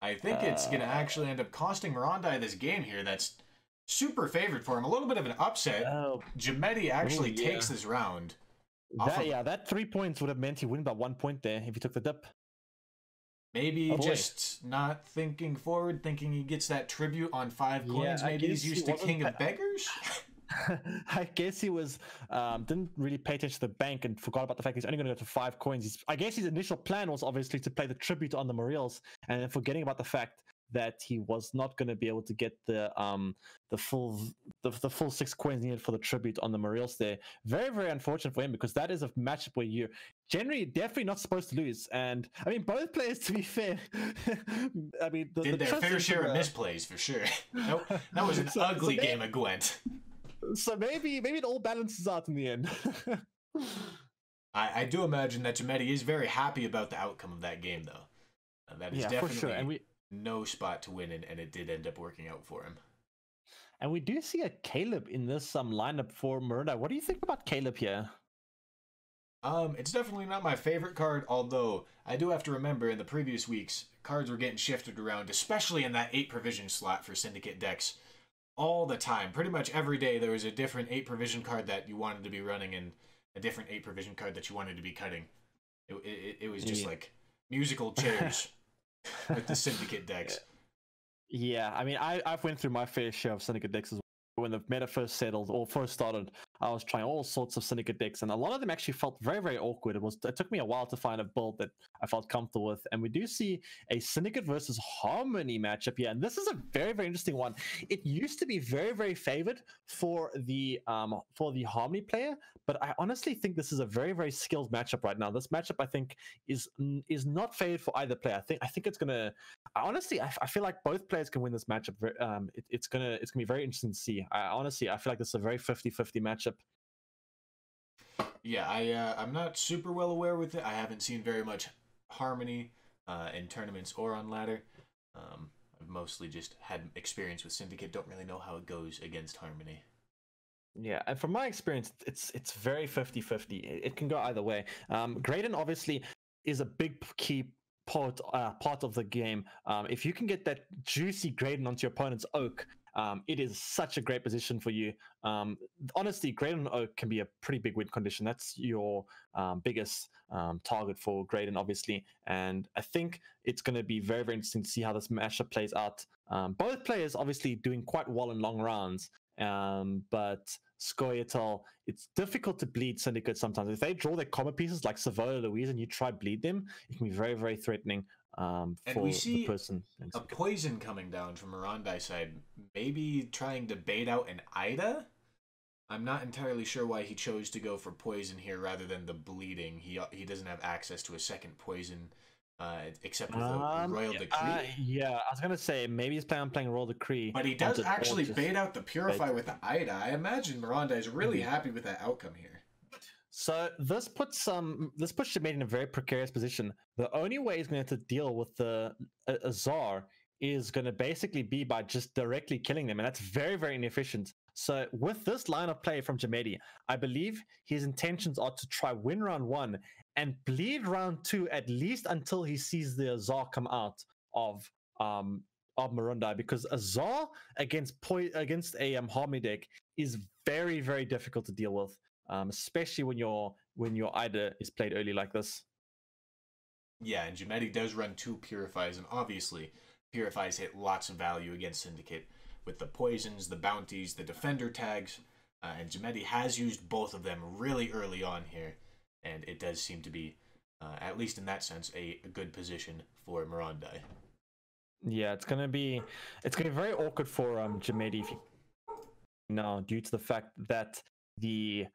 I think it's going to actually end up costing Maurandi this game here. That's super favored for him. A little bit of an upset. Jamedi actually takes this round. That 3 points would have meant he wouldn't by 1 point there if he took the dip. Maybe just not thinking forward, thinking he gets that tribute on 5 coins. Maybe he's used to King of Beggars? I guess he was didn't really pay attention to the bank and forgot about the fact he's only going to go to 5 coins. I guess his initial plan was obviously to play the tribute on the Morels, and then forgetting about the fact that he was not going to be able to get the full 6 coins needed for the tribute on the Morels there. Very, very unfortunate for him, because that is a matchup where you're generally definitely not supposed to lose. And I mean, both players, to be fair, I mean, did their fair share of misplays for sure. That was an ugly game of Gwent. So maybe it all balances out in the end. I do imagine that Jamedi is very happy about the outcome of that game, though. That is definitely for sure. And no spot to win in, and it did end up working out for him. And we do see a Caleb in this lineup for Maurandi. What do you think about Caleb here? It's definitely not my favorite card, although I do have to remember in the previous weeks, cards were getting shifted around, especially in that 8 provision slot for Syndicate decks. All the time. Pretty much every day there was a different 8 provision card that you wanted to be running and a different 8 provision card that you wanted to be cutting. It was just like musical chairs with the Syndicate decks. Yeah, I mean, I've went through my fair share of Syndicate decks as well. When the meta first settled or first started, I was trying all sorts of Syndicate decks, and a lot of them actually felt very, very awkward. It took me a while to find a build that I felt comfortable with, and we do see a Syndicate versus Harmony matchup here, and this is a very, very interesting one. It used to be very, very favored for the Harmony player, but I honestly think this is a very, very skilled matchup right now. This matchup, I think, is not favored for either player. I think it's gonna. Honestly, I feel like both players can win this matchup. It's gonna be very interesting to see. I feel like this is a very 50-50 matchup. Yeah, I'm not super well aware with it. I haven't seen very much Harmony in tournaments or on ladder. I've mostly just had experience with Syndicate. Don't really know how it goes against Harmony. Yeah, and from my experience, it's very 50-50. It can go either way. Graydon obviously is a big key part of the game. If you can get that juicy Graydon onto your opponent's Oak, it is such a great position for you. Honestly, Graydon Oak can be a pretty big win condition. That's your biggest target for Graydon, obviously. And I think it's going to be very, very interesting to see how this matchup plays out. Both players obviously doing quite well in long rounds. But Scoia'tael, it's difficult to bleed Syndicate sometimes. If they draw their combo pieces like Savola Louise and you try bleed them, it can be very, very threatening for the person. A poison coming down from Maurandi side, maybe trying to bait out an Ida? I'm not entirely sure why he chose to go for poison here rather than the bleeding. He doesn't have access to a second poison except with a Royal Decree. Yeah, I was going to say, maybe he's planning on playing Royal Decree. But he does actually bait out the Purify with the Ida. I imagine Maurandi is really happy with that outcome here. So this puts Jamedi in a very precarious position. The only way he's going to have to deal with the Azar is going to basically be by just directly killing them, and that's very, very inefficient. So with this line of play from Jamedi, I believe his intentions are to try win round 1 and bleed round 2 at least until he sees the Azar come out of Maurandi, because Azar against a Harmony deck is very, very difficult to deal with, especially when your Ida is played early like this. Yeah, and Jamedi does run 2 Purifies, and obviously Purifies hit lots of value against Syndicate with the poisons, the bounties, the defender tags, and Jamedi has used both of them really early on here, and it does seem to be, at least in that sense, a good position for Maurandi. Yeah, it's gonna be very awkward for Jamedi due to the fact that the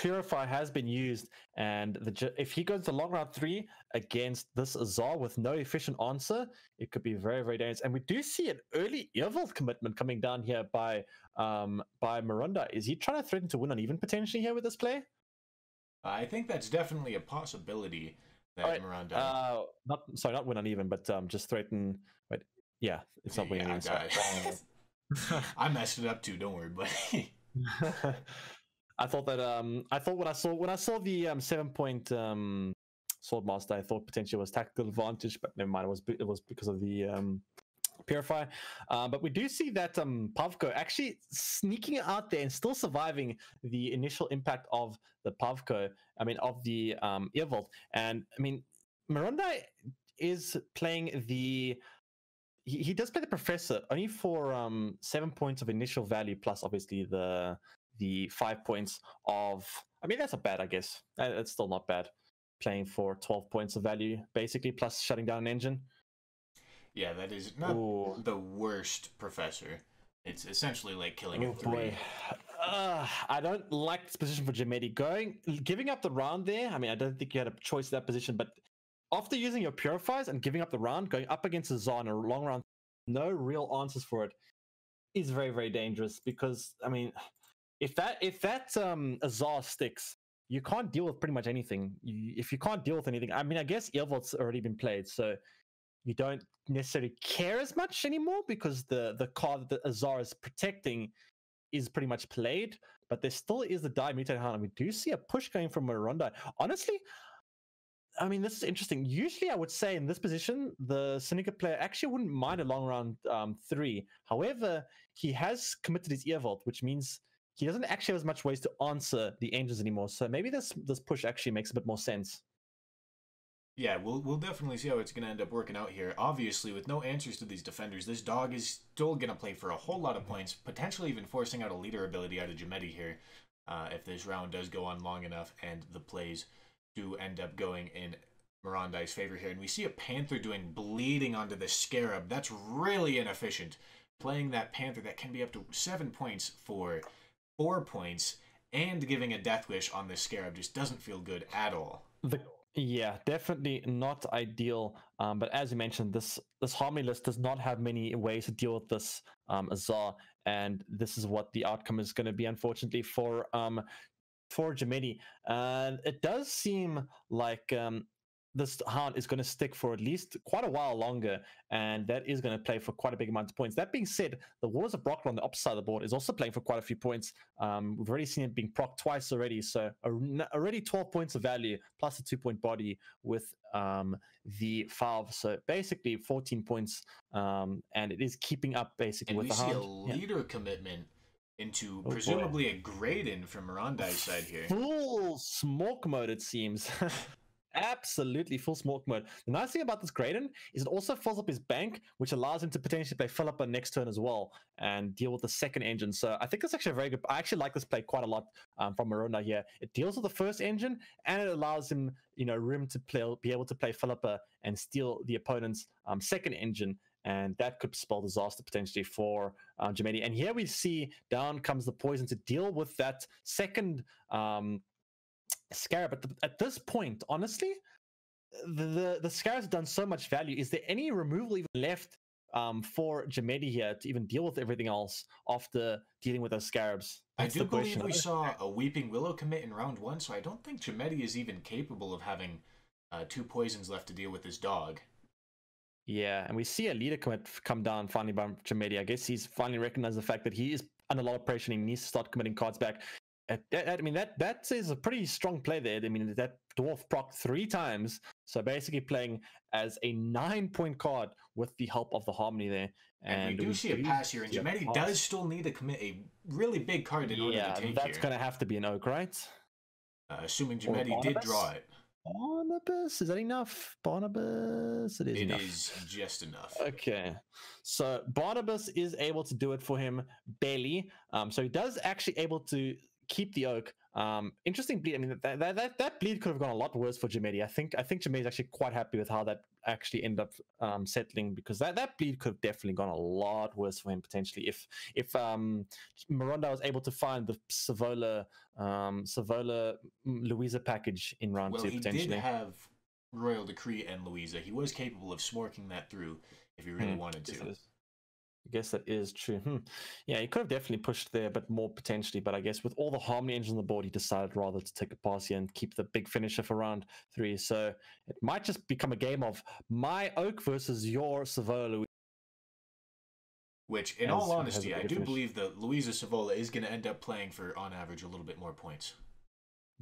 Purify has been used, and if he goes to long round 3 against this Azar with no efficient answer, it could be very, very dangerous. And we do see an early Evolve commitment coming down here by Maurandi. Is he trying to threaten to win uneven potentially here with this play? I think that's definitely a possibility that Maurandi... not win uneven, but just threaten. Wait, yeah, it's not winning. I messed it up too. Don't worry, buddy. I thought that when I saw the 7-point Swordmaster, I thought potentially it was tactical advantage, but never mind. It was because of the Purify. But we do see that Pavko actually sneaking out there and still surviving the initial impact of the Pavko. I mean, of the Earvault. And I mean, Maurandi is playing the. He does play the Professor only for 7 points of initial value, plus obviously the 5 points of. I mean, that's not bad, I guess. It's still not bad. Playing for 12 points of value, basically, plus shutting down an engine. Yeah, that is not the worst Professor. It's essentially like killing a 3. Boy. I don't like this position for Jamedi. Giving up the round there. I mean, I don't think you had a choice in that position, but after using your Purifiers and giving up the round, going up against Azar in a long round, no real answers for it, is very, very dangerous. Because I mean, if that Azar sticks, you can't deal with pretty much anything. If you can't deal with anything, I mean, I guess Earvault's already been played, so you don't necessarily care as much anymore because the card that Azar is protecting is pretty much played. But there still is the die mutated hand, and we do see a push going from Maurandi. Honestly, I mean, this is interesting. Usually, I would say in this position, the Syndicate player actually wouldn't mind a long round 3. However, he has committed his Earvault, which means he doesn't actually have as much ways to answer the engines anymore. So maybe this push actually makes a bit more sense. Yeah, we'll definitely see how it's going to end up working out here. Obviously, with no answers to these defenders, this dog is still going to play for a whole lot of points, potentially even forcing out a leader ability out of Jamedi here, if this round does go on long enough and the plays do end up going in Maurandi's favor here. And we see a Panther doing bleeding onto the Scarab. That's really inefficient. Playing that Panther that can be up to 7 points for 4 points and giving a Death Wish on this Scarab just doesn't feel good at all. Yeah, definitely not ideal. But as you mentioned, this Harmony list does not have many ways to deal with this Azar, and this is what the outcome is going to be, unfortunately, for Jamedi. And it does seem like this Hound is going to stick for at least quite a while longer, and that is going to play for quite a big amount of points. That being said, the Waters of Brockler on the opposite side of the board is also playing for quite a few points. We've already seen it being procced twice already, so already 12 points of value, plus a 2-point body with the Valve. So basically 14 points, and it is keeping up basically with the Hound. And we see a leader commitment into presumably a Graydon from Maurandi's side here. Full smoke mode, it seems. Absolutely full smoke mode. The nice thing about this Graydon is it also fills up his bank, which allows him to potentially play Philippa next turn as well and deal with the second engine. So I think it's actually a very good. I actually like this play quite a lot from Maurandi here. It deals with the first engine and it allows him, room to be able to play Philippa and steal the opponent's second engine. And that could spell disaster potentially for Jamedi. And here we see down comes the poison to deal with that second Scarab. At this point, honestly, the Scarab's done so much value. Is there any removal even left for Jamedi here to even deal with everything else after dealing with those Scarabs? That's I do believe we saw a Weeping Willow commit in round 1, so I don't think Jamedi is even capable of having 2 poisons left to deal with his dog. Yeah, and we see a leader come down finally by Jamedi. I guess he's finally recognized the fact that he is under a lot of pressure and he needs to start committing cards back. I mean, that is a pretty strong play there. I mean, that dwarf proc 3 times. So basically playing as a 9-point card with the help of the Harmony there. And we do see a pass here, and Jamedi does still need to commit a really big card in order to take here. Yeah, that's going to have to be an Oak, right? Assuming Jamedi did draw it. Barnabas, is that enough? Barnabas, it is enough. It is just enough. Okay, so Barnabas is able to do it for him barely. So he does actually able to keep the Oak. Interesting bleed. I mean, that bleed could have gone a lot worse for Jamedi. I think Jamedi is actually quite happy with how that actually ended up settling, because that bleed could have definitely gone a lot worse for him potentially if Maurandi was able to find the Savola Louisa package in round 2 potentially. He did have Royal Decree and Louisa. He was capable of smorking that through if he really wanted to. I guess that is true. Yeah, he could have definitely pushed there, but more potentially. But I guess with all the Harmony engines on the board, he decided rather to take a pass here and keep the big finisher for round 3. So it might just become a game of my Oak versus your Savola. Which, in all honesty, I do believe the Louisa Savola is going to end up playing for, on average, a little bit more points.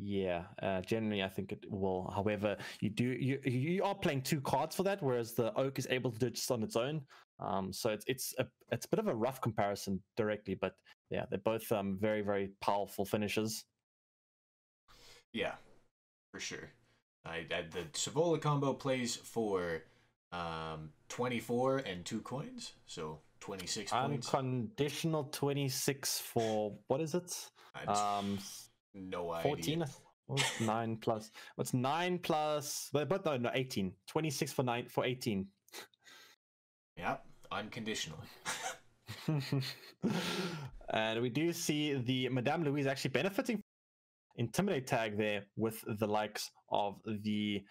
Yeah, generally I think it will. However, you are playing 2 cards for that, whereas the Oak is able to do it just on its own. So it's a bit of a rough comparison directly, but yeah, they're both very, very powerful finishers. Yeah, for sure. The Savola combo plays for 24 and 2 coins, so 26 points. Unconditional 26 for what is it? No idea. 14. 9 plus. What's 9 plus? But no, 18. 26 for 18. Yep, unconditionally. And we do see the Madame Louise actually benefiting Intimidate tag there with the likes of the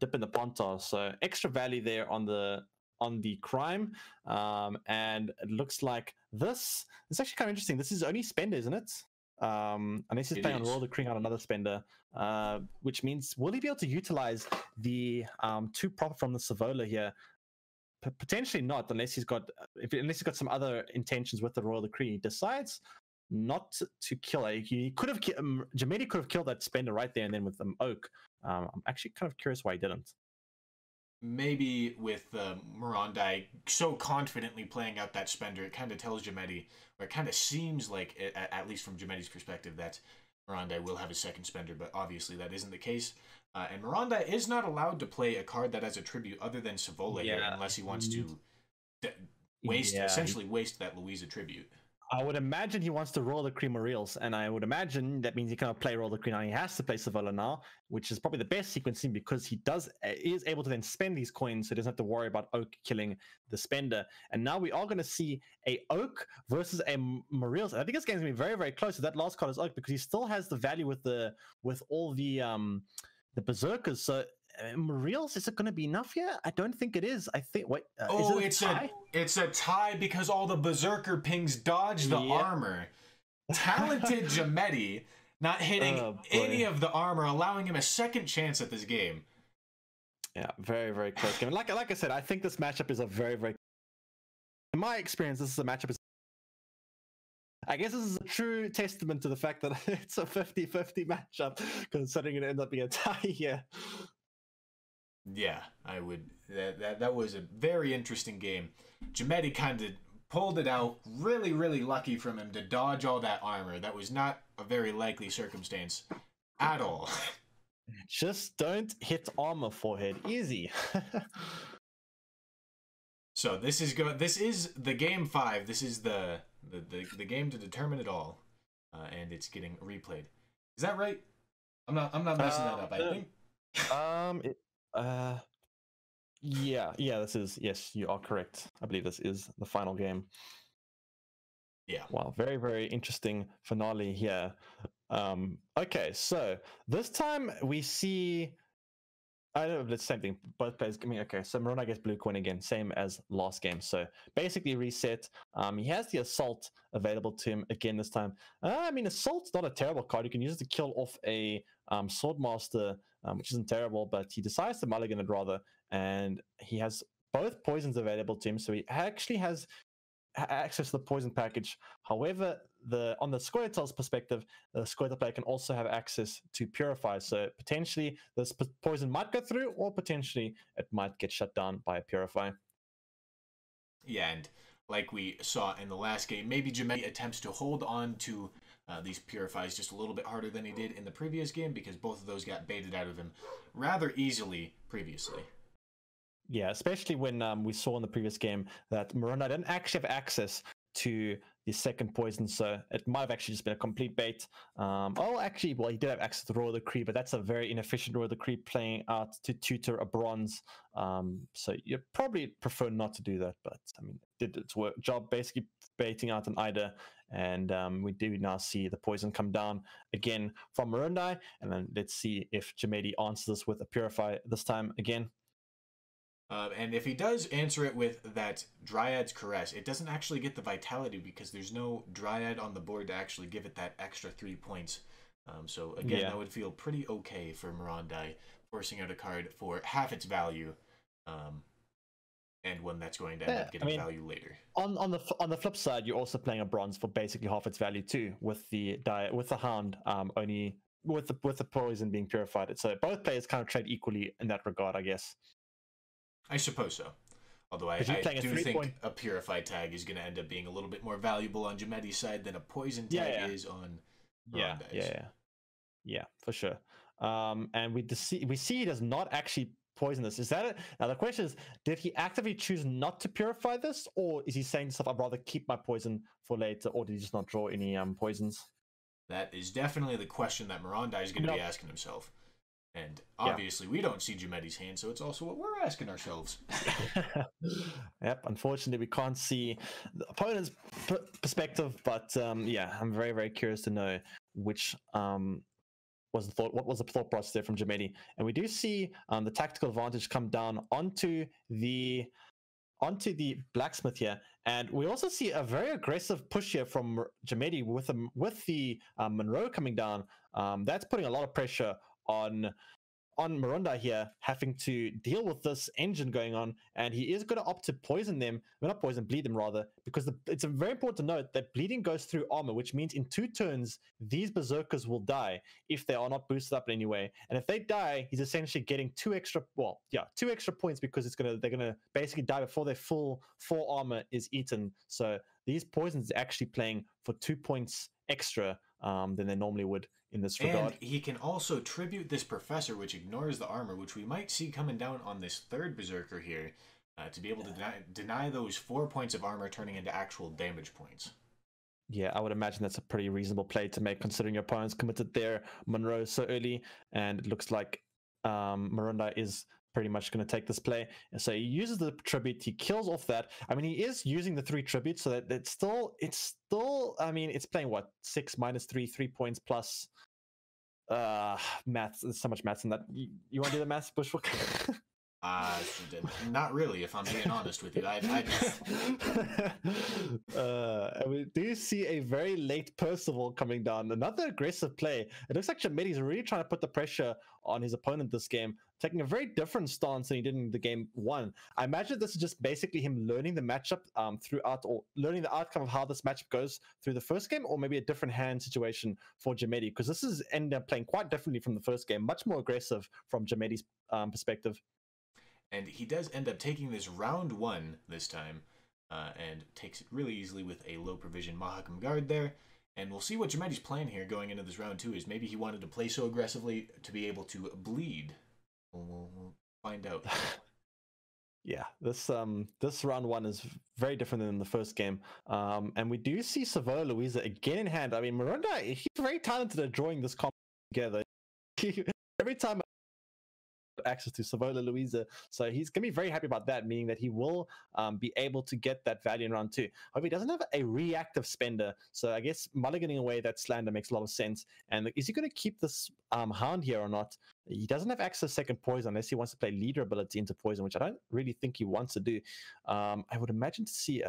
Dip in the Pontar. So extra value there on the crime. And it looks like this is actually kind of interesting. This is only spender, isn't it? Unless he's playing on Royal Decree on another spender, which means will he be able to utilize the 2 profit from the Savola here? Potentially not, unless he's got some other intentions with the Royal Decree. He decides not to kill it. He could have Jamedi could have killed that spender right there and then with Oak. I'm actually kind of curious why he didn't. Maybe with Maurandi so confidently playing out that spender, it kind of tells Jamedi, or it kind of seems like, at least from Jamedi's perspective, that Maurandi will have a second spender, but obviously that isn't the case. And Maurandi is not allowed to play a card that has a tribute other than Savola here, unless he wants to essentially waste that Louisa tribute. I would imagine he wants to roll the Cream Reels, and I would imagine that means he cannot play roll the Cream now. He has to play Savola now, which is probably the best sequencing because he is able to then spend these coins, so he doesn't have to worry about Oak killing the spender. And now we are going to see a Oak versus a Reels. I think this game's going to be very, very close. That last card is Oak because he still has the value with all the Berserkers. So Reels, is it going to be enough here? I don't think it is. I think it's a tie because all the Berserker pings dodge the armor. Talented Jamedi not hitting any of the armor, allowing him a second chance at this game. Yeah, very, very close game. Like I said, I think this matchup is a very, very. In my experience, this is a matchup. I guess this is a true testament to the fact that it's a 50-50 matchup, considering it ended up being a tie here. Yeah, I would. That was a very interesting game. Jamedi kind of pulled it out. Really, really lucky from him to dodge all that armor. That was not a very likely circumstance at all. Just don't hit armor, forehead. Easy. So this is good. This is the game 5. This is the game to determine it all, and it's getting replayed. Is that right? I'm not messing that up. I think. Yeah, yes, you are correct. I believe this is the final game. Yeah. Wow, very, very interesting finale here. Okay, so this time we see I know the same thing. Both players. I mean, okay. So Maurandi gets blue coin again, same as last game. So basically reset. He has the assault available to him again this time. I mean, assault's not a terrible card. You can use it to kill off a swordmaster, which isn't terrible. But he decides to mulligan it rather, and he has both poisons available to him. So he actually has access to the poison package. However, on the Squirtle's perspective, the Squirtle player can also have access to Purify. So potentially this poison might go through, or potentially it might get shut down by a Purify. Yeah, and like we saw in the last game, maybe Jamedi attempts to hold on to these Purifies just a little bit harder than he did in the previous game, because both of those got baited out of him rather easily previously. Yeah, especially when we saw in the previous game that Maurandi didn't actually have access to second poison, so it might have actually just been a complete bait. Oh, actually, well, he did have access to Roar of the Cree, but that's a very inefficient Roar of the Cree playing out to tutor a bronze. So you probably prefer not to do that, but I mean, it did its job basically baiting out an Ida, and we do now see the poison come down again from Maurandi, and then let's see if Jamedi answers this with a Purify this time again. And if he does answer it with that Dryad's Caress, it doesn't actually get the Vitality because there's no Dryad on the board to actually give it that extra 3 points. So again, that would feel pretty okay for Maurandi, forcing out a card for half its value, and one that's going to end up getting value later. On the flip side, you're also playing a bronze for basically half its value too, with the Hound only with the poison being purified. So both players kind of trade equally in that regard, I guess. I suppose so. Although I do think a Purified tag is going to end up being a little bit more valuable on Jamedi's side than a Poison tag is on Maurandi's. Yeah, for sure. And we see he does not actually poison this. Is that it? Now the question is, did he actively choose not to purify this, or is he saying to himself, I'd rather keep my poison for later, or did he just not draw any poisons? That is definitely the question that Maurandi is going to be asking himself. And obviously, we don't see Jamedi's hand, so it's also what we're asking ourselves. Yep, unfortunately, we can't see the opponent's perspective, but yeah, I'm very, very curious to know which what was the thought process there from Jamedi. And we do see the tactical advantage come down onto the blacksmith here, and we also see a very aggressive push here from Jamedi with the Monroe coming down. That's putting a lot of pressure on Maurandi here, having to deal with this engine going on, and he is going to opt to poison them, well, not poison, bleed them rather, because it's very important to note that bleeding goes through armor, which means in 2 turns these berserkers will die if they are not boosted up in any way. And if they die, he's essentially getting 2 extra points, because they're gonna basically die before their full armor is eaten. So these poisons are actually playing for 2 points extra than they normally would in this regard. And he can also tribute this Professor, which ignores the armor, which we might see coming down on this third Berserker here, to be able to deny those 4 points of armor turning into actual damage points. Yeah, I would imagine that's a pretty reasonable play to make, considering your opponent's committed their Monroe so early, and it looks like Maurandi is pretty much going to take this play. And so he uses the tribute, he kills off that. I mean, he is using the 3 tributes, so that it's still, I mean, it's playing what, 6 minus 3 points plus maths. There's so much maths in that. You want to do the maths, Bushwook? Not really, if I'm being honest with you. And we do see a very late Percival coming down. Another aggressive play. It looks like Jamedi's really trying to put the pressure on his opponent this game, taking a very different stance than he did in the game 1. I imagine this is just basically him learning the matchup throughout, or learning the outcome of how this matchup goes through the first game, or maybe a different hand situation for Jamedi, because this is ended up playing quite differently from the first game, much more aggressive from Jamedi's perspective. And he does end up taking this round 1 this time, and takes it really easily with a low provision Mahakam Guard there. And we'll see what Jamedi's plan here going into this round 2 is. Maybe he wanted to play so aggressively to be able to bleed. We'll find out. Yeah, this round 1 is very different than the first game. And we do see Savola Louisa again in hand. I mean, Maurandi, he's very talented at drawing this combo together. Every time access to Savola Louisa, so he's gonna be very happy about that, meaning that he will be able to get that value in round 2. However, he doesn't have a reactive spender, so I guess mulliganing away that slander makes a lot of sense. And is he going to keep this hound here or not? He doesn't have access to second poison unless he wants to play leader ability into poison, which I don't really think he wants to do. I would imagine to see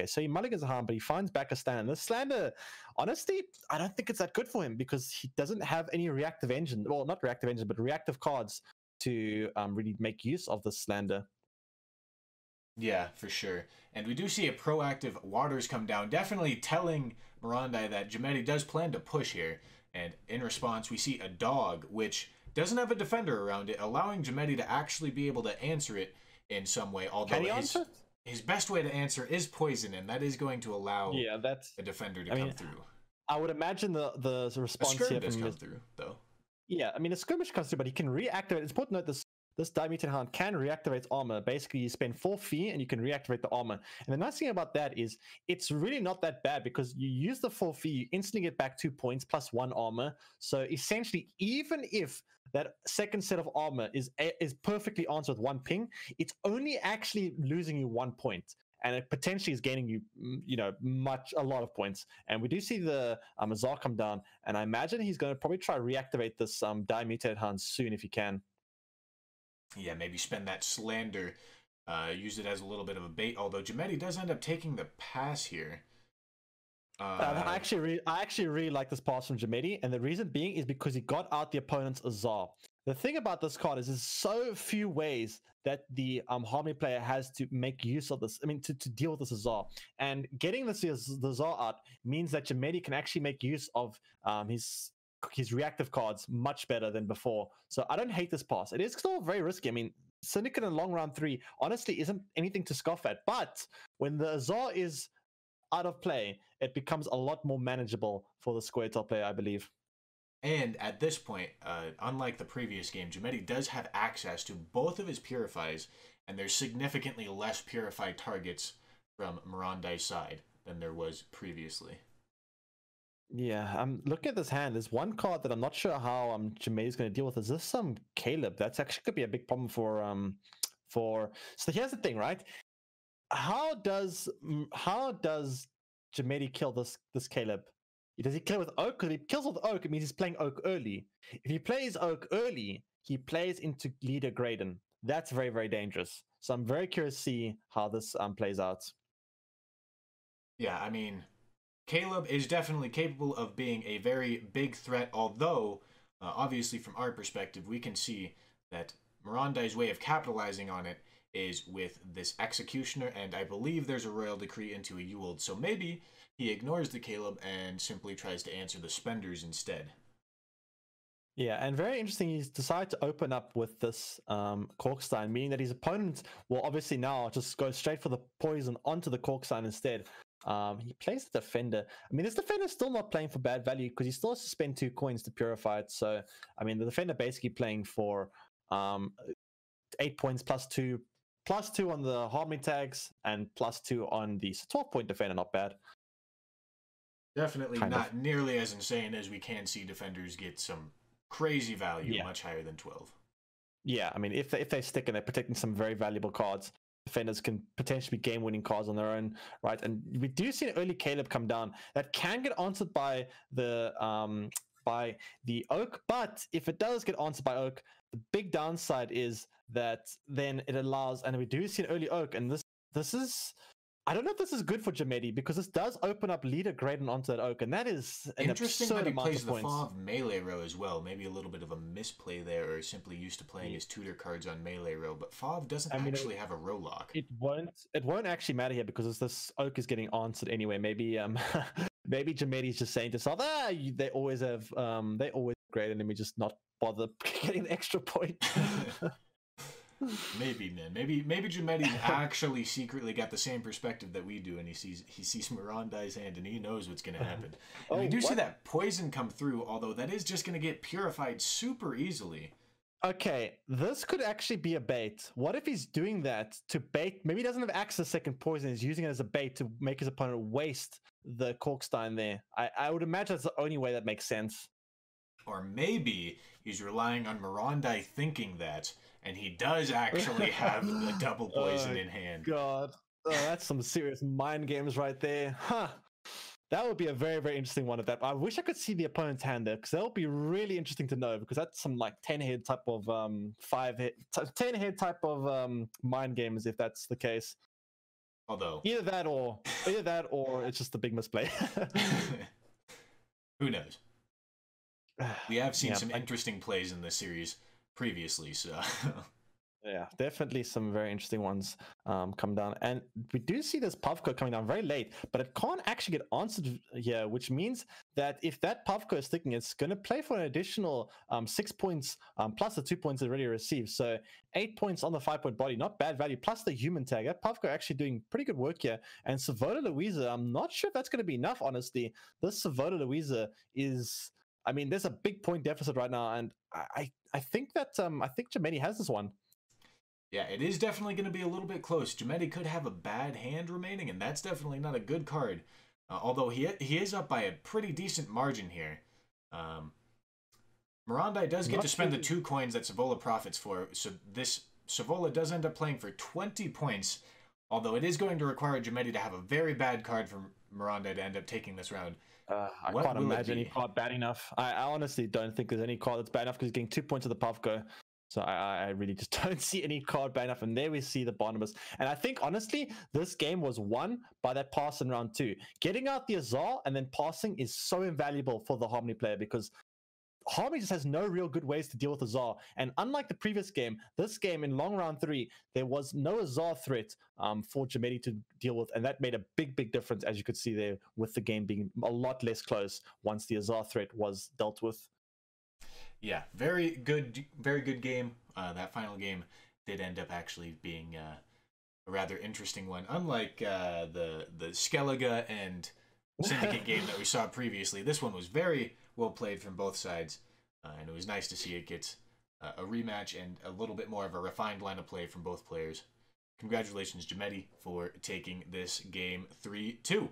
so he mulligans a hound, but he finds back a slander. The slander, honestly, I don't think it's that good for him, because he doesn't have any reactive engine, well, not reactive engine, but reactive cards to really make use of the slander. Yeah, for sure. And we do see a proactive Waters come down, definitely telling Maurandi that Jamedi does plan to push here. And in response, we see a dog, which doesn't have a defender around it, allowing Jamedi to actually be able to answer it in some way. Although his best way to answer is poison, and that is going to allow a defender to come through. I would imagine the response here does come through, though. Yeah, I mean, a skirmish comes through, but he can reactivate. It's important to note this this Diameter Hound can reactivate armor. Basically, you spend 4 fee and you can reactivate the armor. And the nice thing about that is it's really not that bad because you use the 4 fee, you instantly get back 2 points plus 1 armor. So essentially, even if that second set of armor is perfectly answered with 1 ping, it's only actually losing you 1 point. And it potentially is gaining you, a lot of points. And we do see the Azar come down, and I imagine he's going to probably try to reactivate this Diamutated Hound soon if he can. Yeah, maybe spend that slander, use it as a little bit of a bait. Although Jamedi does end up taking the pass here. I actually really like this pass from Jamedi, and the reason being is because he got out the opponent's Azar. The thing about this card is there's so few ways that the Harmony player has to make use of this. I mean, to deal with this Azar. And getting the Azar out means that Jamedi can actually make use of his reactive cards much better than before. So I don't hate this pass. It is still very risky. I mean, Syndicate in long round 3 honestly isn't anything to scoff at. But when the Azar is out of play, it becomes a lot more manageable for the Square Top player, I believe. And at this point, unlike the previous game, Jamedi does have access to both of his Purifies, and there's significantly less Purified targets from Maurandi's side than there was previously. Yeah, I'm looking at this hand. There's one card that I'm not sure how Jamedi's going to deal with. Is this some Caleb? That's actually could be a big problem for. So here's the thing, right? How does Jamedi kill this Caleb? Does he kill with Oak? Because if he kills with Oak, it means he's playing Oak early. If he plays Oak early, he plays into Leader Graydon. That's very, very dangerous. So I'm very curious to see how this plays out. Yeah, I mean, Caleb is definitely capable of being a very big threat, although, obviously from our perspective, we can see that Maurandi's way of capitalizing on it is with this Executioner, and I believe there's a Royal Decree into a Ewald, so maybe he ignores the Caleb and simply tries to answer the Spenders instead. Yeah, and very interesting, he's decided to open up with this Corkstein, meaning that his opponent will obviously now just go straight for the poison onto the Corkstein instead. He plays the Defender. I mean, this Defender's still not playing for bad value because he still has to spend 2 coins to purify it. So, I mean, the Defender basically playing for 8 points plus 2 on the Harmony tags and plus 2 on the 12-point Defender. Not bad. Definitely not nearly as insane as we can see Defenders get some crazy value, much higher than 12. Yeah, I mean, if they stick and they're protecting some very valuable cards, Defenders can potentially be game-winning cards on their own, right? And we do see an early Caleb come down that can get answered by the Oak, but if it does get answered by Oak, the big downside is that then it allows, and we do see an early Oak, and this is, I don't know if this is good for Jamedi because this does open up Leader Graydon onto that Oak, and that is an interesting that he plays the points. Fav melee row as well. Maybe a little bit of a misplay there, or simply used to playing his tutor cards on melee row. But Fav doesn't actually have a row lock. It won't actually matter here because this Oak is getting answered anyway. Maybe maybe Jamedi's just saying to himself, they always Graydon, and we just not bother getting the extra point. Maybe, man. Maybe Jamedi actually secretly got the same perspective that we do, and he sees Maurandi's hand, and he knows what's going to happen. And we do see that poison come through, although that is just going to get purified super easily. Okay, this could actually be a bait. What if he's doing that to bait? Maybe he doesn't have access to second poison. He's using it as a bait to make his opponent waste the Corkstein there. I would imagine that's the only way that makes sense. Or maybe he's relying on Maurandi thinking that, and he does actually have a double poison in hand. God, that's some serious mind games right there. Huh. That would be a very, very interesting one of that. I wish I could see the opponent's hand there because that would be really interesting to know because that's some like 10-head type of 10-head type of mind games if that's the case. Although either that or it's just a big misplay. Who knows? We have seen some interesting plays in this series previously, so yeah, definitely some very interesting ones come down. And we do see this Pavko coming down very late, but it can't actually get answered here, which means that if that Pavko is sticking, it's going to play for an additional 6 points plus the 2 points it already received. So 8 points on the 5-point body, not bad value, plus the human tag. That Pavko actually doing pretty good work here. And Savola Louisa, I'm not sure if that's going to be enough, honestly. This Savola Louisa is... I mean, there's a big point deficit right now, and I think that Jamedi has this one. Yeah, it is definitely going to be a little bit close. Jamedi could have a bad hand remaining, and that's definitely not a good card. Although he is up by a pretty decent margin here. Um, Maurandi does get Not to spend the too 2 coins that Savola profits for, so this Savola does end up playing for 20 points, although it is going to require Jamedi to have a very bad card for Maurandi to end up taking this round. I What can't will it imagine any be? card bad enough. I honestly don't think there's any card that's bad enough because he's getting 2 points of the Pavko. So I really just don't see any card bad enough. And there we see the Barnabas. And I think, honestly, this game was won by that pass in round 2. Getting out the Azar and then passing is so invaluable for the Harmony player because Harmony just has no real good ways to deal with Azar. And unlike the previous game, this game in long round 3, there was no Azar threat for Jamedi to deal with. And that made a big, big difference, as you could see there, with the game being a lot less close once the Azar threat was dealt with. Yeah, very good game. That final game did end up actually being a rather interesting one. Unlike the Skellige and Syndicate game that we saw previously, this one was very well played from both sides, and it was nice to see it get a rematch and a little bit more of a refined line of play from both players. Congratulations, Jamedi, for taking this game 3-2.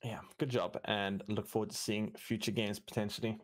Yeah, good job, and look forward to seeing future games potentially.